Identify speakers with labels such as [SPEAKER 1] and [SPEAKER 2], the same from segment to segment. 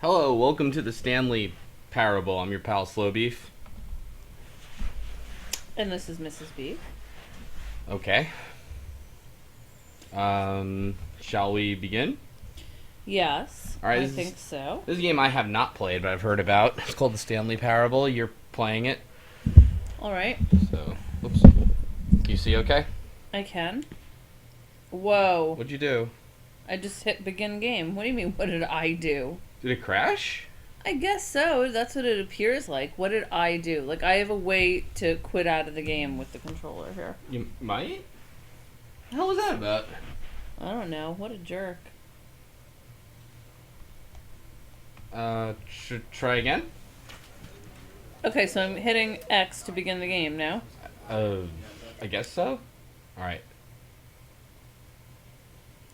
[SPEAKER 1] Hello, welcome to the Stanley Parable. I'm your pal Slowbeef.
[SPEAKER 2] And this is Mrs. B.
[SPEAKER 1] Okay. Shall we begin?
[SPEAKER 2] Yes,
[SPEAKER 1] All right,
[SPEAKER 2] I think so.
[SPEAKER 1] This is a game I have not played, but I've heard about. It's called the Stanley Parable. You're playing it.
[SPEAKER 2] All right,
[SPEAKER 1] So, oops. You see okay?
[SPEAKER 2] I can. Whoa,
[SPEAKER 1] What'd you do?
[SPEAKER 2] I just hit begin game. What do you mean, what did I do?
[SPEAKER 1] Did it crash?
[SPEAKER 2] I guess so. That's what it appears like. What did I do? Like, I have a way to quit out of the game with the controller here.
[SPEAKER 1] You might? The hell was that about?
[SPEAKER 2] I don't know. What a jerk.
[SPEAKER 1] Try again?
[SPEAKER 2] Okay, so I'm hitting X to begin the game now.
[SPEAKER 1] I guess so. Alright.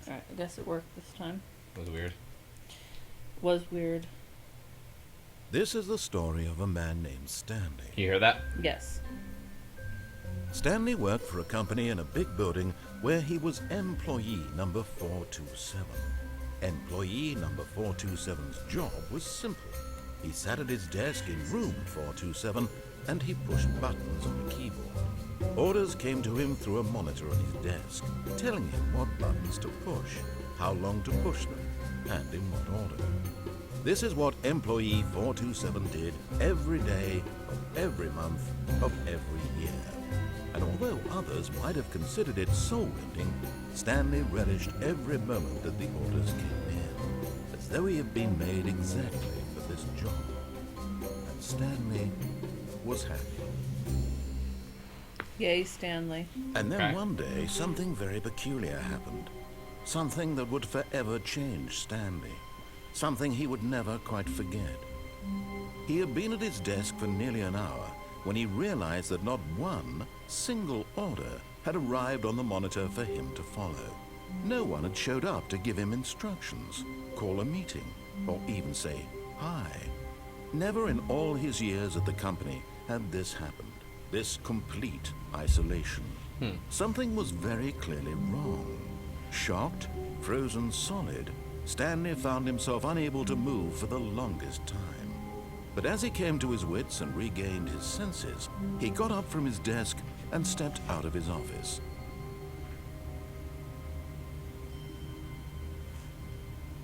[SPEAKER 2] Alright, I guess it worked this time.
[SPEAKER 1] That was weird.
[SPEAKER 2] Was weird.
[SPEAKER 3] This is the story of a man named Stanley.
[SPEAKER 1] Can you hear that?
[SPEAKER 2] Yes.
[SPEAKER 3] Stanley worked for a company in a big building where he was employee number 427. Employee number 427's job was simple. He sat at his desk in room 427 and he pushed buttons on the keyboard. Orders came to him through a monitor on his desk, telling him what buttons to push, how long to push them, and in what order. This is what employee 427 did every day of every month of every year. And although others might have considered it soul-lifting, Stanley relished every moment that the orders came in, as though he had been made exactly for this job. And Stanley was happy.
[SPEAKER 2] Yay, Stanley.
[SPEAKER 3] And then
[SPEAKER 1] Okay.
[SPEAKER 3] one day, something very peculiar happened. Something that would forever change Stanley. Something he would never quite forget. He had been at his desk for nearly an hour when he realized that not one single order had arrived on the monitor for him to follow. No one had showed up to give him instructions, call a meeting, or even say hi. Never in all his years at the company had this happened. This complete isolation. Something was very clearly wrong. Shocked, frozen solid, Stanley found himself unable to move for the longest time. But as he came to his wits and regained his senses, he got up from his desk and stepped out of his office.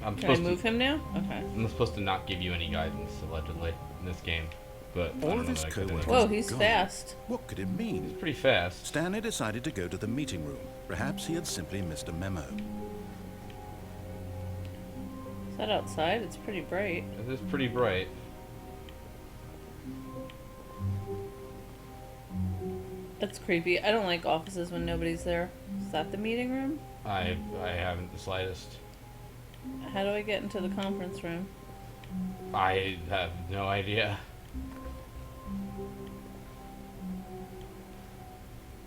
[SPEAKER 1] I'm
[SPEAKER 2] Can I
[SPEAKER 1] supposed
[SPEAKER 2] move
[SPEAKER 1] to.
[SPEAKER 2] him now? Okay.
[SPEAKER 1] I'm supposed to not give you any guidance, allegedly, in this game. But I
[SPEAKER 3] All
[SPEAKER 1] don't
[SPEAKER 3] of
[SPEAKER 1] know
[SPEAKER 3] his
[SPEAKER 1] that I could
[SPEAKER 3] coworkers
[SPEAKER 2] Whoa,
[SPEAKER 3] had
[SPEAKER 2] he's
[SPEAKER 3] gone.
[SPEAKER 2] fast.
[SPEAKER 3] What could it mean?
[SPEAKER 1] Pretty fast.
[SPEAKER 3] Stanley decided to go to the meeting room. Perhaps he had simply missed a memo.
[SPEAKER 2] Is that outside? It's pretty bright.
[SPEAKER 1] It is pretty bright.
[SPEAKER 2] That's creepy. I don't like offices when nobody's there. Is that the meeting room?
[SPEAKER 1] I haven't the slightest.
[SPEAKER 2] How do I get into the conference room?
[SPEAKER 1] I have no idea.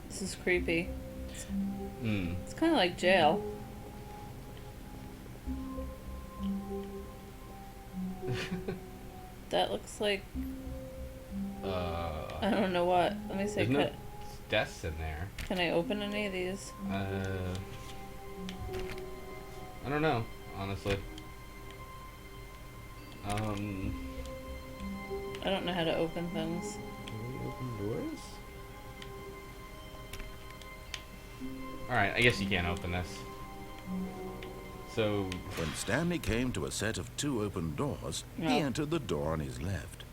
[SPEAKER 2] This is creepy.
[SPEAKER 1] Hmm.
[SPEAKER 2] It's kind of like jail. That looks like, I don't know what. Let me see.
[SPEAKER 1] There's no desks in there.
[SPEAKER 2] Can I open any of these?
[SPEAKER 1] I don't know, honestly.
[SPEAKER 2] I don't know how to open things.
[SPEAKER 1] Can we open doors? Alright, I guess you can't open this. So,
[SPEAKER 3] When Stanley came to a set of two open doors,
[SPEAKER 2] Yeah.
[SPEAKER 3] he entered the door on his left.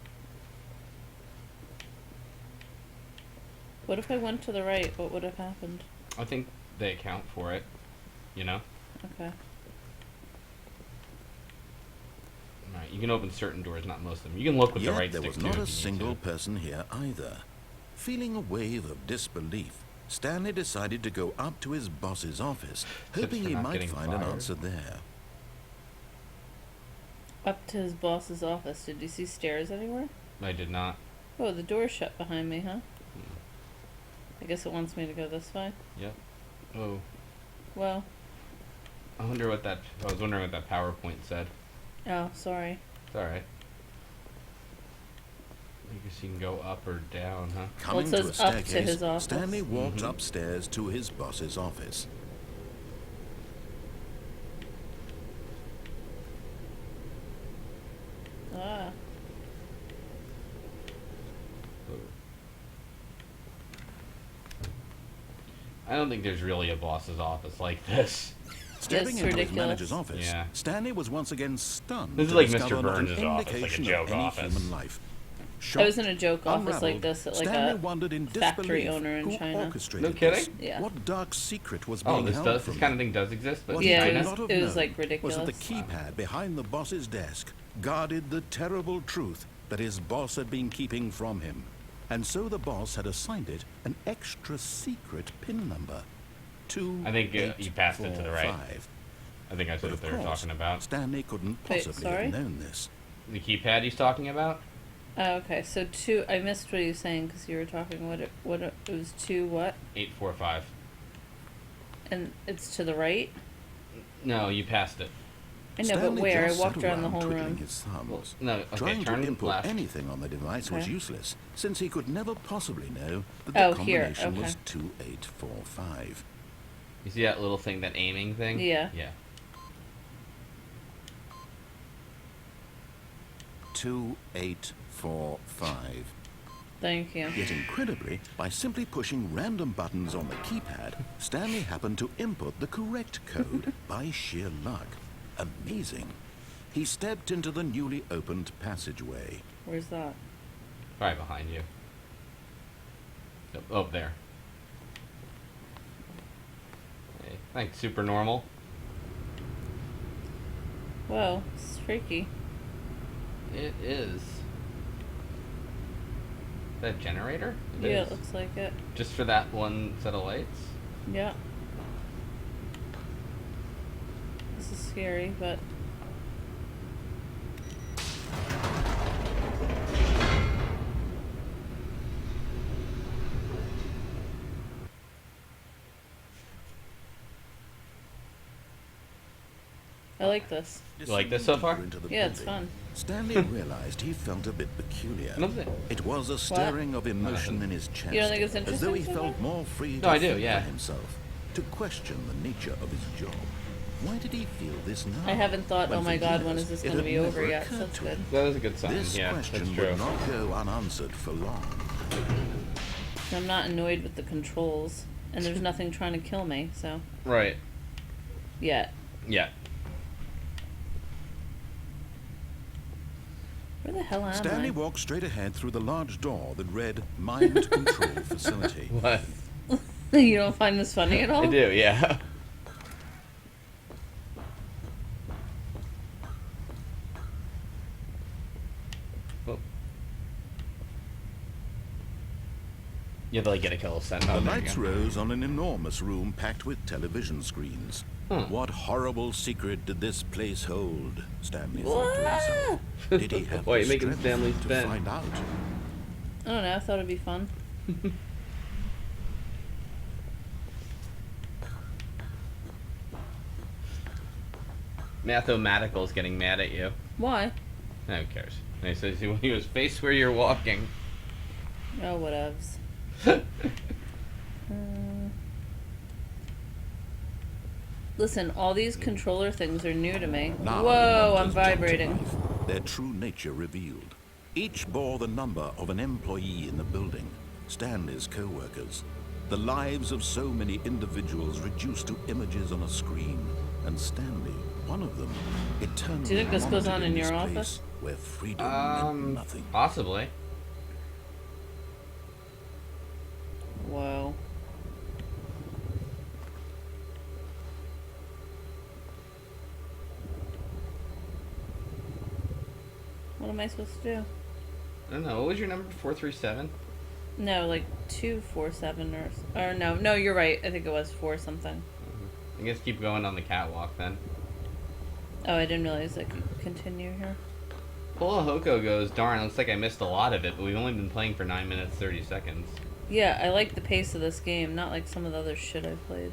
[SPEAKER 2] What if I went to the right? What would have happened?
[SPEAKER 1] I think they account for it, you know?
[SPEAKER 2] Okay.
[SPEAKER 1] Alright, you can open certain doors, not most of them. You can look with the
[SPEAKER 3] Yet
[SPEAKER 1] right
[SPEAKER 3] there
[SPEAKER 1] stick
[SPEAKER 3] was
[SPEAKER 1] too,
[SPEAKER 3] not
[SPEAKER 1] if
[SPEAKER 3] a
[SPEAKER 1] you need
[SPEAKER 3] single
[SPEAKER 1] to.
[SPEAKER 3] person here either. Feeling a wave of disbelief, Stanley decided to go up to his boss's office, hoping
[SPEAKER 1] for
[SPEAKER 3] he
[SPEAKER 1] not
[SPEAKER 3] might
[SPEAKER 1] getting
[SPEAKER 3] find an
[SPEAKER 1] fired.
[SPEAKER 3] answer there.
[SPEAKER 2] Up to his boss's office. Did you see stairs anywhere?
[SPEAKER 1] I did not.
[SPEAKER 2] Oh, the door's shut behind me, huh? I guess it wants me to go this way.
[SPEAKER 1] Yep. Oh.
[SPEAKER 2] Well,
[SPEAKER 1] I was wondering what that PowerPoint said.
[SPEAKER 2] oh, sorry.
[SPEAKER 1] It's alright. I guess you can go up or down, huh?
[SPEAKER 3] Coming
[SPEAKER 2] it
[SPEAKER 3] to a
[SPEAKER 2] says up to
[SPEAKER 3] staircase,
[SPEAKER 2] his office.
[SPEAKER 3] Stanley walked upstairs to his boss's office.
[SPEAKER 2] Ah.
[SPEAKER 1] I don't think there's really a boss's office like this.
[SPEAKER 3] Stepping into his
[SPEAKER 2] ridiculous.
[SPEAKER 3] manager's office,
[SPEAKER 1] Yeah.
[SPEAKER 3] Stanley was once again stunned
[SPEAKER 1] This is
[SPEAKER 3] to
[SPEAKER 1] like
[SPEAKER 3] discover
[SPEAKER 1] Mr.
[SPEAKER 3] not an
[SPEAKER 1] Burns' office, like a
[SPEAKER 3] indication
[SPEAKER 1] joke
[SPEAKER 3] of any
[SPEAKER 1] office.
[SPEAKER 3] human life.
[SPEAKER 2] I was in a
[SPEAKER 3] Shocked,
[SPEAKER 2] joke office like
[SPEAKER 3] unraveled,
[SPEAKER 2] this at like
[SPEAKER 3] Stanley
[SPEAKER 2] a
[SPEAKER 3] wondered in
[SPEAKER 2] factory
[SPEAKER 3] disbelief
[SPEAKER 2] owner in
[SPEAKER 3] who
[SPEAKER 2] China.
[SPEAKER 3] orchestrated
[SPEAKER 1] No kidding?
[SPEAKER 3] this.
[SPEAKER 2] Yeah.
[SPEAKER 3] What dark secret was
[SPEAKER 1] Oh,
[SPEAKER 3] being
[SPEAKER 1] this
[SPEAKER 3] held
[SPEAKER 1] does.
[SPEAKER 3] from
[SPEAKER 1] This kind of
[SPEAKER 3] them?
[SPEAKER 1] thing does exist, but
[SPEAKER 3] What
[SPEAKER 2] Yeah,
[SPEAKER 3] he
[SPEAKER 2] it
[SPEAKER 3] did
[SPEAKER 2] was-
[SPEAKER 3] not have
[SPEAKER 2] it was,
[SPEAKER 3] known
[SPEAKER 2] like, ridiculous.
[SPEAKER 3] was that the keypad behind the boss's desk guarded the terrible truth that his boss had been keeping from him. And so the boss had assigned it an extra secret PIN number.
[SPEAKER 1] I think you passed it to the right.
[SPEAKER 3] 2845.
[SPEAKER 1] I think I
[SPEAKER 3] But
[SPEAKER 1] said
[SPEAKER 3] of
[SPEAKER 1] what they were
[SPEAKER 3] course,
[SPEAKER 1] talking about.
[SPEAKER 3] Stanley couldn't
[SPEAKER 2] Wait,
[SPEAKER 3] possibly
[SPEAKER 2] sorry?
[SPEAKER 3] have known this.
[SPEAKER 1] The keypad he's talking about?
[SPEAKER 2] Oh, okay, so two. I missed what you were saying because you were talking. It was two what?
[SPEAKER 1] 845.
[SPEAKER 2] And it's to the right.
[SPEAKER 1] No, you passed it.
[SPEAKER 2] I know,
[SPEAKER 3] Stanley
[SPEAKER 2] but where? I
[SPEAKER 3] just
[SPEAKER 2] walked
[SPEAKER 3] sat
[SPEAKER 2] around the whole
[SPEAKER 3] twiddling
[SPEAKER 2] room.
[SPEAKER 3] his thumbs.
[SPEAKER 1] No, okay,
[SPEAKER 3] Trying
[SPEAKER 1] turn
[SPEAKER 3] to input
[SPEAKER 1] left.
[SPEAKER 3] anything on the device was
[SPEAKER 2] Okay.
[SPEAKER 3] useless, since he could never possibly know that the
[SPEAKER 2] Oh, here,
[SPEAKER 3] combination was
[SPEAKER 2] okay.
[SPEAKER 3] 2845.
[SPEAKER 1] You see that little thing, that aiming thing?
[SPEAKER 2] Yeah.
[SPEAKER 1] Yeah.
[SPEAKER 3] 2845.
[SPEAKER 2] Thank you.
[SPEAKER 3] Yet incredibly, by simply pushing random buttons on the keypad, Stanley happened to input the correct code by sheer luck. Amazing. He stepped into the newly opened passageway.
[SPEAKER 2] Where's that?
[SPEAKER 1] Right behind you. Oh, there. Hey, thanks, super normal.
[SPEAKER 2] Whoa, it's freaky.
[SPEAKER 1] It is. That generator? It
[SPEAKER 2] Yeah,
[SPEAKER 1] is.
[SPEAKER 2] it looks like it.
[SPEAKER 1] Just for that one set of lights?
[SPEAKER 2] Yeah. This is scary, but I like this.
[SPEAKER 1] You like this so far?
[SPEAKER 3] Deeper into the
[SPEAKER 2] Yeah, it's
[SPEAKER 3] building,
[SPEAKER 2] fun.
[SPEAKER 3] Stanley realized he felt a bit peculiar.
[SPEAKER 1] Nothing.
[SPEAKER 3] It was a stirring of emotion in his chest,
[SPEAKER 2] You don't think it's
[SPEAKER 3] as though he
[SPEAKER 2] interesting so
[SPEAKER 3] felt
[SPEAKER 2] far?
[SPEAKER 3] more free
[SPEAKER 1] No,
[SPEAKER 3] to
[SPEAKER 1] I do,
[SPEAKER 3] think
[SPEAKER 1] yeah.
[SPEAKER 3] for himself, to question the nature of his job. Why did he feel this now?
[SPEAKER 2] I haven't thought,
[SPEAKER 3] when
[SPEAKER 2] oh my
[SPEAKER 3] for
[SPEAKER 2] God, when
[SPEAKER 3] years
[SPEAKER 2] is this
[SPEAKER 3] it
[SPEAKER 2] going to
[SPEAKER 3] had
[SPEAKER 2] be over
[SPEAKER 3] never
[SPEAKER 2] yet? So
[SPEAKER 3] occurred
[SPEAKER 2] that's
[SPEAKER 3] to
[SPEAKER 2] good.
[SPEAKER 3] him.
[SPEAKER 1] That is a good sign.
[SPEAKER 3] This
[SPEAKER 1] Yeah, that's
[SPEAKER 3] question
[SPEAKER 1] true.
[SPEAKER 3] would not go unanswered for long.
[SPEAKER 2] I'm not annoyed with the controls, and there's nothing trying to kill me, so
[SPEAKER 1] Right.
[SPEAKER 2] yet.
[SPEAKER 1] Yeah.
[SPEAKER 2] Where the hell am
[SPEAKER 3] Stanley
[SPEAKER 2] I?
[SPEAKER 3] walked straight ahead through the large door that read Mind Control Facility.
[SPEAKER 1] What?
[SPEAKER 2] You don't find this funny at all?
[SPEAKER 1] I do, yeah. Oh. You have to like get a kill sent.
[SPEAKER 3] The
[SPEAKER 1] Oh, there you
[SPEAKER 3] lights
[SPEAKER 1] go.
[SPEAKER 3] rose on an enormous room packed with television screens. What horrible secret did this place hold? Stanley thought to himself. Did he have
[SPEAKER 1] Why are
[SPEAKER 3] the
[SPEAKER 1] you making
[SPEAKER 3] strength
[SPEAKER 1] Stanley
[SPEAKER 3] to
[SPEAKER 1] spin?
[SPEAKER 3] find out?
[SPEAKER 2] I don't know. I thought it'd be fun.
[SPEAKER 1] Mathematical's getting mad at you.
[SPEAKER 2] Why?
[SPEAKER 1] No, who cares? And he says he was face where you're walking.
[SPEAKER 2] Oh, whatevs. Listen, all these controller things are new to me.
[SPEAKER 3] Now
[SPEAKER 2] Whoa,
[SPEAKER 3] the
[SPEAKER 2] I'm
[SPEAKER 3] numbers jumped to
[SPEAKER 2] vibrating.
[SPEAKER 3] life, their true nature revealed. Each bore the number of an employee in the building, Stanley's co-workers. The lives of so many individuals reduced to images on a screen, and Stanley, one of them, eternally
[SPEAKER 2] Do you think this goes
[SPEAKER 3] wandered
[SPEAKER 2] on in
[SPEAKER 3] this
[SPEAKER 2] your
[SPEAKER 3] place
[SPEAKER 2] office?
[SPEAKER 3] where freedom meant nothing.
[SPEAKER 1] Possibly.
[SPEAKER 2] Whoa. What am I supposed to do?
[SPEAKER 1] I don't know. What was your number? 437?
[SPEAKER 2] No, like 247 or no, you're right. I think it was 4 something.
[SPEAKER 1] I guess keep going on the catwalk then.
[SPEAKER 2] Oh, I didn't realize I could continue here.
[SPEAKER 1] Hoko goes, darn, looks like I missed a lot of it, but we've only been playing for 9 minutes, 30 seconds.
[SPEAKER 2] Yeah, I like the pace of this game, not like some of the other shit I've played.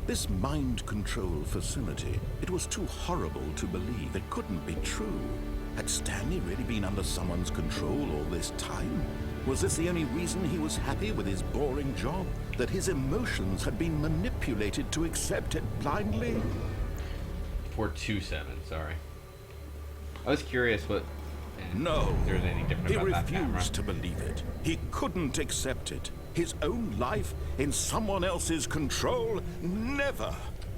[SPEAKER 3] This mind control facility, it was too horrible to believe. It couldn't be true. Had Stanley really been under someone's control all this time? Was this the only reason he was happy with his boring job? That his emotions had been manipulated to accept it blindly?
[SPEAKER 1] 427, sorry. I was curious what.
[SPEAKER 3] No,
[SPEAKER 1] If there was anything different
[SPEAKER 3] he
[SPEAKER 1] about that camera.
[SPEAKER 3] refused to believe it. He couldn't accept it. His own life in someone else's control? Never.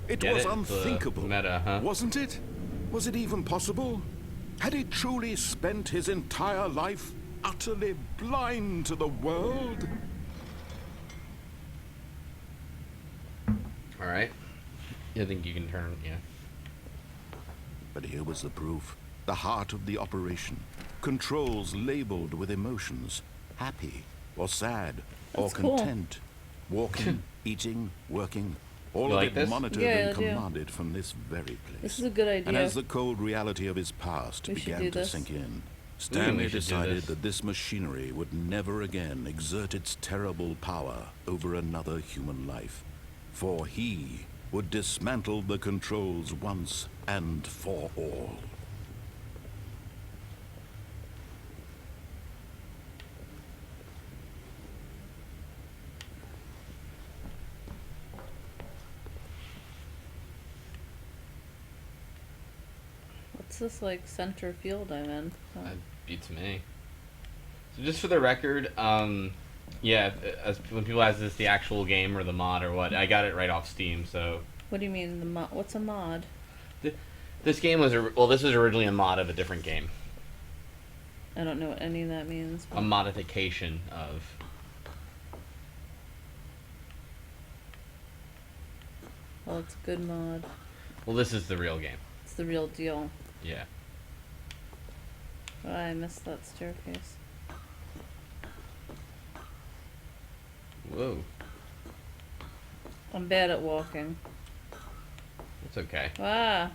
[SPEAKER 3] It
[SPEAKER 1] Get
[SPEAKER 3] was
[SPEAKER 1] it? It's,
[SPEAKER 3] unthinkable.
[SPEAKER 1] meta, huh?
[SPEAKER 3] Wasn't it? Was it even possible? Had he truly spent his entire life utterly blind to the world?
[SPEAKER 1] All right. You think you can turn? Yeah.
[SPEAKER 3] But here was the proof. The heart of the operation. Controls labeled with emotions. Happy or sad or
[SPEAKER 2] That's cool.
[SPEAKER 3] content. Walking, eating, working. All
[SPEAKER 1] You
[SPEAKER 3] of
[SPEAKER 1] like
[SPEAKER 3] it
[SPEAKER 1] this?
[SPEAKER 3] monitored
[SPEAKER 2] Yeah,
[SPEAKER 3] and
[SPEAKER 2] I do.
[SPEAKER 3] commanded from this very place.
[SPEAKER 2] This is a good idea.
[SPEAKER 3] And as the cold reality of his past
[SPEAKER 2] We should
[SPEAKER 3] began
[SPEAKER 2] do
[SPEAKER 3] to
[SPEAKER 2] this.
[SPEAKER 3] sink in,
[SPEAKER 1] we
[SPEAKER 3] Stanley
[SPEAKER 1] should do
[SPEAKER 3] decided
[SPEAKER 1] this.
[SPEAKER 3] that this machinery would never again exert its terrible power over another human life. For he would dismantle the controls once and for all.
[SPEAKER 2] What's this like center field I'm in? Oh.
[SPEAKER 1] That beats me. So just for the record, yeah, as when people ask this the actual game or the mod or what, I got it right off Steam. So
[SPEAKER 2] What do you mean the mod? What's a mod?
[SPEAKER 1] this game was this was originally a mod of a different game,
[SPEAKER 2] I don't know what any of that means.
[SPEAKER 1] a modification of.
[SPEAKER 2] Well, it's a good mod.
[SPEAKER 1] Well, this is the real game.
[SPEAKER 2] It's the real deal.
[SPEAKER 1] Yeah.
[SPEAKER 2] Oh, I missed that staircase.
[SPEAKER 1] Whoa.
[SPEAKER 2] I'm bad at walking.
[SPEAKER 1] It's okay.
[SPEAKER 2] Ah,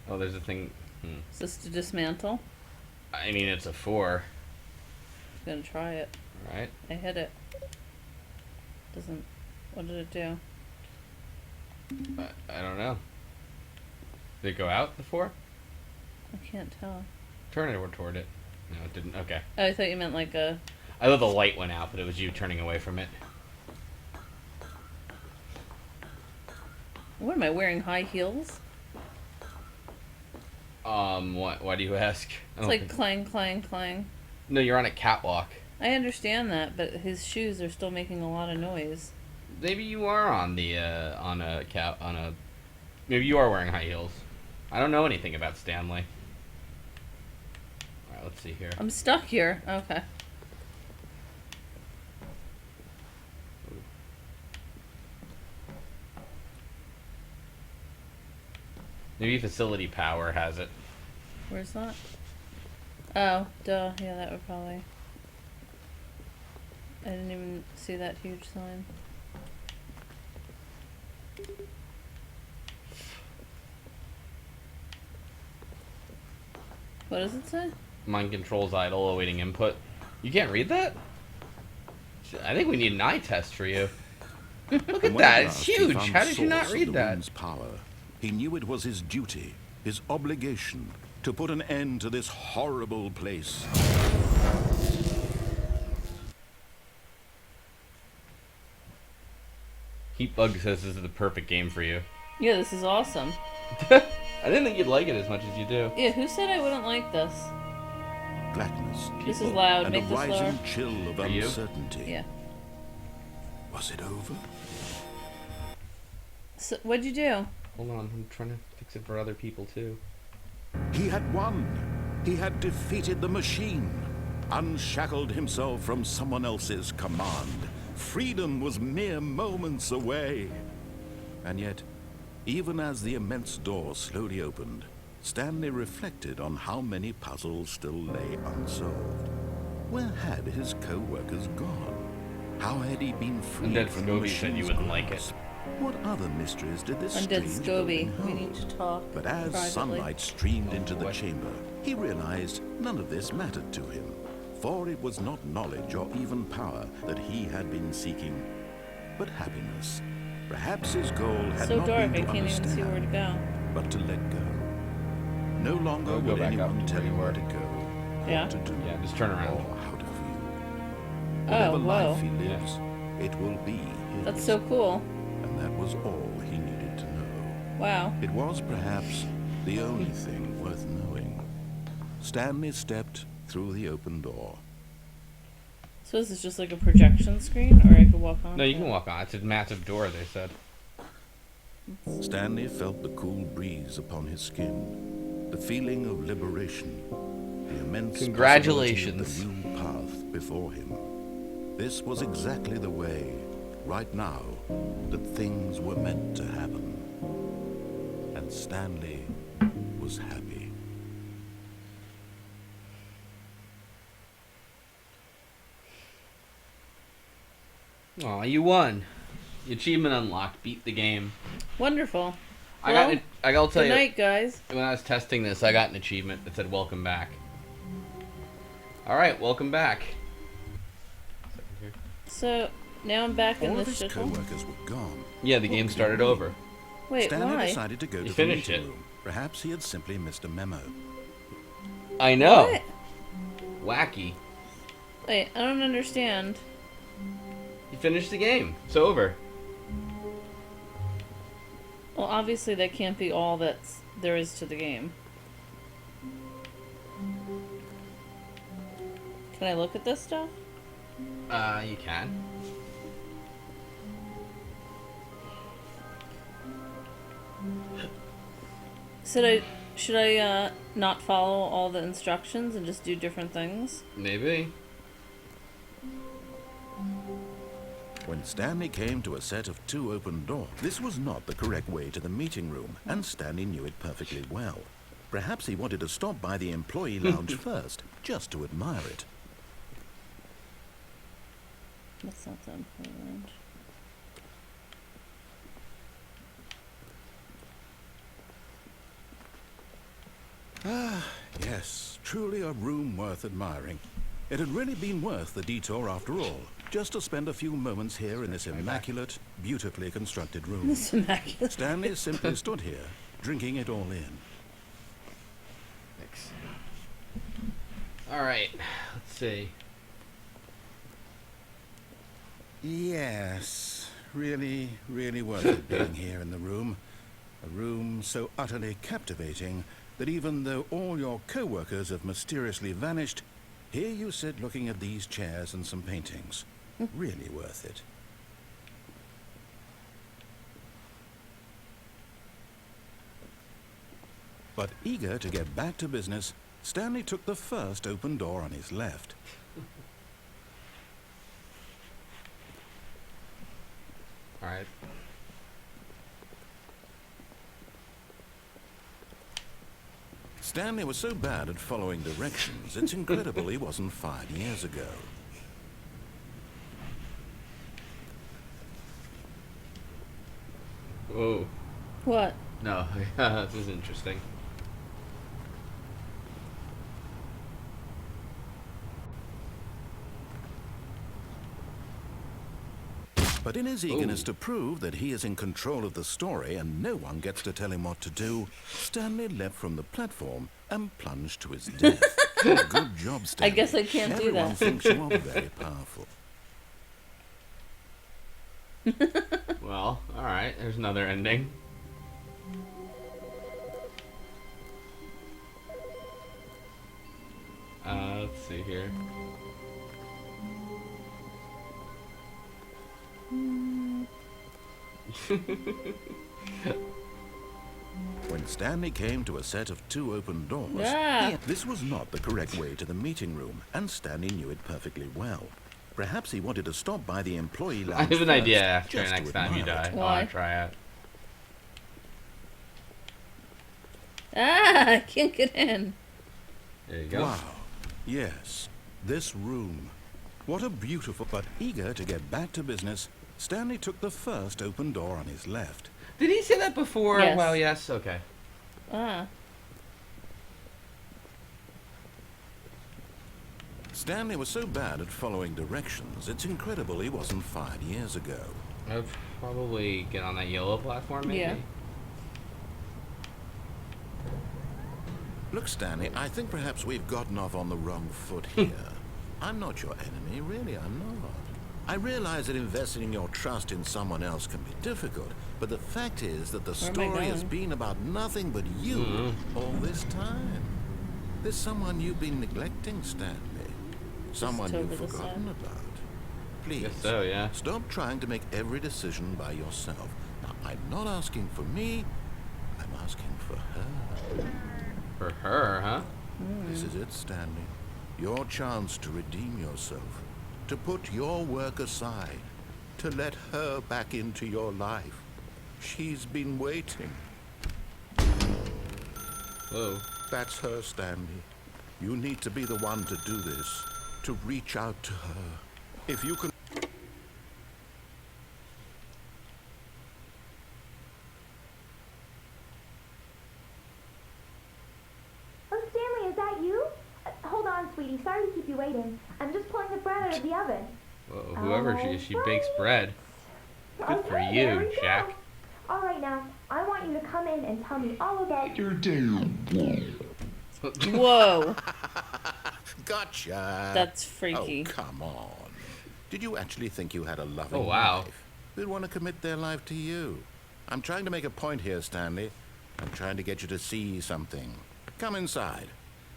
[SPEAKER 1] Oh, there's a thing.
[SPEAKER 2] is this to dismantle?
[SPEAKER 1] I mean, it's a 4,
[SPEAKER 2] I'm gonna try it.
[SPEAKER 1] right?
[SPEAKER 2] I hit it. Doesn't. What did it do?
[SPEAKER 1] I don't know. Did it go out, the 4?
[SPEAKER 2] I can't tell.
[SPEAKER 1] Turn it toward it. No, it didn't. Okay.
[SPEAKER 2] Oh, I thought you meant like a.
[SPEAKER 1] I thought the light went out, but it was you turning away from it.
[SPEAKER 2] What am I wearing? High heels?
[SPEAKER 1] What? Why do you ask? I
[SPEAKER 2] It's
[SPEAKER 1] don't
[SPEAKER 2] like
[SPEAKER 1] think-
[SPEAKER 2] clang, clang, clang.
[SPEAKER 1] No, you're on a catwalk.
[SPEAKER 2] I understand that, but his shoes are still making a lot of noise.
[SPEAKER 1] Maybe you are on the maybe you are wearing high heels. I don't know anything about Stanley. All right, let's see here.
[SPEAKER 2] I'm stuck here. Okay.
[SPEAKER 1] Maybe Facility Power has it.
[SPEAKER 2] Where's that? Oh, duh. Yeah, that would probably. I didn't even see that huge sign. What does it say?
[SPEAKER 1] Mind controls idle, awaiting input. You can't read that? I think we need an eye test for you. Look
[SPEAKER 3] And
[SPEAKER 1] at
[SPEAKER 3] when
[SPEAKER 1] that,
[SPEAKER 3] at
[SPEAKER 1] it's
[SPEAKER 3] last he
[SPEAKER 1] huge.
[SPEAKER 3] found
[SPEAKER 1] How did you
[SPEAKER 3] source
[SPEAKER 1] not
[SPEAKER 3] of
[SPEAKER 1] read
[SPEAKER 3] the
[SPEAKER 1] that?
[SPEAKER 3] room's power, he knew it was his duty, his obligation, to put an end to this horrible place.
[SPEAKER 1] Heatbug says this is the perfect game for you.
[SPEAKER 2] Yeah, this is awesome.
[SPEAKER 1] I didn't think you'd like it as much as you do.
[SPEAKER 2] Yeah, who said I wouldn't like this?
[SPEAKER 3] Blackness,
[SPEAKER 2] This is
[SPEAKER 3] people,
[SPEAKER 2] loud.
[SPEAKER 3] and
[SPEAKER 2] Make
[SPEAKER 3] a
[SPEAKER 2] this
[SPEAKER 3] rising
[SPEAKER 2] lower.
[SPEAKER 3] chill of
[SPEAKER 1] For you?
[SPEAKER 3] uncertainty.
[SPEAKER 2] Yeah.
[SPEAKER 3] Was it over?
[SPEAKER 2] So, what'd you do?
[SPEAKER 1] Hold on, I'm trying to fix it for other people too.
[SPEAKER 3] He had won. He had defeated the machine, unshackled himself from someone else's command. Freedom was mere moments away. And yet, even as the immense door slowly opened, Stanley reflected on how many puzzles still lay unsolved. Where had his co-workers gone? How had he been freed
[SPEAKER 1] Undead
[SPEAKER 3] from the
[SPEAKER 1] Scobie said you
[SPEAKER 3] machine's
[SPEAKER 1] wouldn't like it.
[SPEAKER 3] grasp? What other mysteries did this
[SPEAKER 2] Undead
[SPEAKER 3] strange
[SPEAKER 2] Scobie.
[SPEAKER 3] building
[SPEAKER 2] We
[SPEAKER 3] hold?
[SPEAKER 2] need to talk.
[SPEAKER 3] But as
[SPEAKER 2] privately.
[SPEAKER 3] sunlight streamed into the
[SPEAKER 1] What?
[SPEAKER 3] chamber, he realized none of this mattered to him, for it was not knowledge or even power that he had been seeking, but happiness. Perhaps his goal had
[SPEAKER 2] So
[SPEAKER 3] not
[SPEAKER 2] dark, I
[SPEAKER 3] been to
[SPEAKER 2] can't even
[SPEAKER 3] understand,
[SPEAKER 2] see where to go.
[SPEAKER 3] but to let go. No longer
[SPEAKER 1] Oh, go
[SPEAKER 3] would
[SPEAKER 1] back up
[SPEAKER 3] anyone
[SPEAKER 1] to
[SPEAKER 3] tell
[SPEAKER 1] where
[SPEAKER 3] him
[SPEAKER 1] you
[SPEAKER 3] where
[SPEAKER 1] were.
[SPEAKER 3] to go,
[SPEAKER 2] Yeah?
[SPEAKER 3] what to do,
[SPEAKER 1] Yeah, just turn around.
[SPEAKER 3] or how to feel.
[SPEAKER 2] Oh,
[SPEAKER 3] Whatever
[SPEAKER 2] whoa.
[SPEAKER 3] life he lives, it will be his.
[SPEAKER 2] That's so cool.
[SPEAKER 3] And that was all he needed to know.
[SPEAKER 2] Wow.
[SPEAKER 3] It was perhaps the only thing worth knowing. Stanley stepped through the open door.
[SPEAKER 2] So is this just like a projection screen, or I could walk on?
[SPEAKER 1] No, you can walk on. It's a massive door, they said.
[SPEAKER 3] Stanley felt the cool breeze upon his skin, the feeling of liberation, the immense
[SPEAKER 1] Congratulations.
[SPEAKER 3] possibility of the new path before him. This was exactly the way, right now, that things were meant to happen. And Stanley was happy.
[SPEAKER 1] Aw, you won. Achievement unlocked. Beat the game.
[SPEAKER 2] Wonderful.
[SPEAKER 1] I
[SPEAKER 2] Well,
[SPEAKER 1] gotta tell
[SPEAKER 2] Good
[SPEAKER 1] you,
[SPEAKER 2] night, guys.
[SPEAKER 1] when I was testing this, I got an achievement that said "Welcome back." All right, welcome back.
[SPEAKER 2] So now I'm back in
[SPEAKER 3] All of
[SPEAKER 2] this
[SPEAKER 3] his
[SPEAKER 2] shithole.
[SPEAKER 3] co-workers were gone.
[SPEAKER 1] Yeah, the game started over.
[SPEAKER 2] Wait,
[SPEAKER 3] Stanley
[SPEAKER 2] why?
[SPEAKER 3] decided to go
[SPEAKER 1] You
[SPEAKER 3] to the
[SPEAKER 1] finished
[SPEAKER 3] meeting
[SPEAKER 1] it.
[SPEAKER 3] room. Perhaps he had simply missed a memo.
[SPEAKER 1] I know.
[SPEAKER 2] What?
[SPEAKER 1] Wacky.
[SPEAKER 2] Wait, I don't understand.
[SPEAKER 1] You finished the game. It's over.
[SPEAKER 2] Well, obviously that can't be all there is to the game. Can I look at this stuff?
[SPEAKER 1] You can.
[SPEAKER 2] Should I not follow all the instructions and just do different things?
[SPEAKER 1] Maybe.
[SPEAKER 3] When Stanley came to a set of 2 open doors, this was not the correct way to the meeting room, and Stanley knew it perfectly well. Perhaps he wanted to stop by the employee lounge first, just to admire it.
[SPEAKER 2] That's not the employee lounge.
[SPEAKER 3] Ah, yes, truly a room worth admiring. It had really been worth the detour after all, just to spend a few moments here in this immaculate, beautifully constructed room.
[SPEAKER 2] It's immaculate.
[SPEAKER 3] Stanley simply stood here, drinking it all in.
[SPEAKER 1] Thanks. All right. Let's see.
[SPEAKER 3] Yes, really, really worth it being here in the room. A room so utterly captivating that even though all your co-workers have mysteriously vanished, here you sit looking at these chairs and some paintings. Really worth it. But eager to get back to business, Stanley took the first open door on his left.
[SPEAKER 1] All right.
[SPEAKER 3] Stanley was so bad at following directions, it's incredible he wasn't fired years ago.
[SPEAKER 1] Whoa.
[SPEAKER 2] What?
[SPEAKER 1] No, this is interesting.
[SPEAKER 3] But in his eagerness to prove that he is in control of the story and no one gets to tell him what to do, Stanley leapt from the platform and plunged to his death. Good job, Stanley.
[SPEAKER 2] I guess I can't do
[SPEAKER 3] Everyone
[SPEAKER 2] that.
[SPEAKER 3] thinks you are very powerful.
[SPEAKER 1] Well, all right. There's another ending. Let's see here.
[SPEAKER 3] When Stanley came to a set of 2 open doors,
[SPEAKER 2] Ah.
[SPEAKER 3] this was not the correct way to the meeting room, and Stanley knew it perfectly well. Perhaps he wanted to stop by the employee
[SPEAKER 1] I
[SPEAKER 3] lounge
[SPEAKER 1] have an
[SPEAKER 3] first,
[SPEAKER 1] idea after
[SPEAKER 3] just to
[SPEAKER 1] next time you
[SPEAKER 3] admire
[SPEAKER 1] die.
[SPEAKER 3] it.
[SPEAKER 1] I
[SPEAKER 2] Why?
[SPEAKER 1] want to try it.
[SPEAKER 2] Ah, I can't get in.
[SPEAKER 1] There you go.
[SPEAKER 3] Wow. Yes, this room. What a beautiful, but eager to get back to business, Stanley took the first open door on his left.
[SPEAKER 1] Did he say that before?
[SPEAKER 2] Yes.
[SPEAKER 1] Well, yes. Okay.
[SPEAKER 2] Ah.
[SPEAKER 3] Stanley was so bad at following directions, it's incredible he wasn't fired years ago.
[SPEAKER 1] I'd probably get on that yellow platform, maybe.
[SPEAKER 2] Yeah.
[SPEAKER 3] Look, Stanley, I think perhaps we've gotten off on the wrong foot here. I'm not your enemy, really, I'm not. I realize that investing your trust in someone else can be difficult, but the fact is that the
[SPEAKER 2] Where am I
[SPEAKER 3] story has
[SPEAKER 2] going?
[SPEAKER 3] been about nothing but you all this time. There's someone you've been neglecting, Stanley. Someone
[SPEAKER 2] over
[SPEAKER 3] you've
[SPEAKER 2] the
[SPEAKER 3] forgotten
[SPEAKER 2] side.
[SPEAKER 3] about. Please,
[SPEAKER 1] Guess so, yeah.
[SPEAKER 3] stop trying to make every decision by yourself. Now, I'm not asking for me, I'm asking for her.
[SPEAKER 1] For her, huh?
[SPEAKER 3] This is it, Stanley. Your chance to redeem yourself, to put your work aside, to let her back into your life. She's been waiting.
[SPEAKER 1] Whoa.
[SPEAKER 3] That's her, Stanley. You need to be the one to do this, to reach out to her. If you can...
[SPEAKER 4] Oh, Stanley, is that you? Hold on, sweetie. Sorry to keep you waiting. I'm just pulling the bread out of the oven.
[SPEAKER 1] Whoa, whoever she is, she bakes bread. Good for
[SPEAKER 4] Okay,
[SPEAKER 1] you,
[SPEAKER 4] there we go.
[SPEAKER 1] Jack.
[SPEAKER 4] All right, now, I want you to come in and tell me all about your
[SPEAKER 2] Whoa,
[SPEAKER 3] Gotcha!
[SPEAKER 2] that's freaky.
[SPEAKER 3] Oh, come on. Did you actually think you had a loving
[SPEAKER 1] Oh, wow.
[SPEAKER 3] wife who'd want to commit their life to you? I'm trying to make a point here, Stanley. I'm trying to get you to see something. Come inside.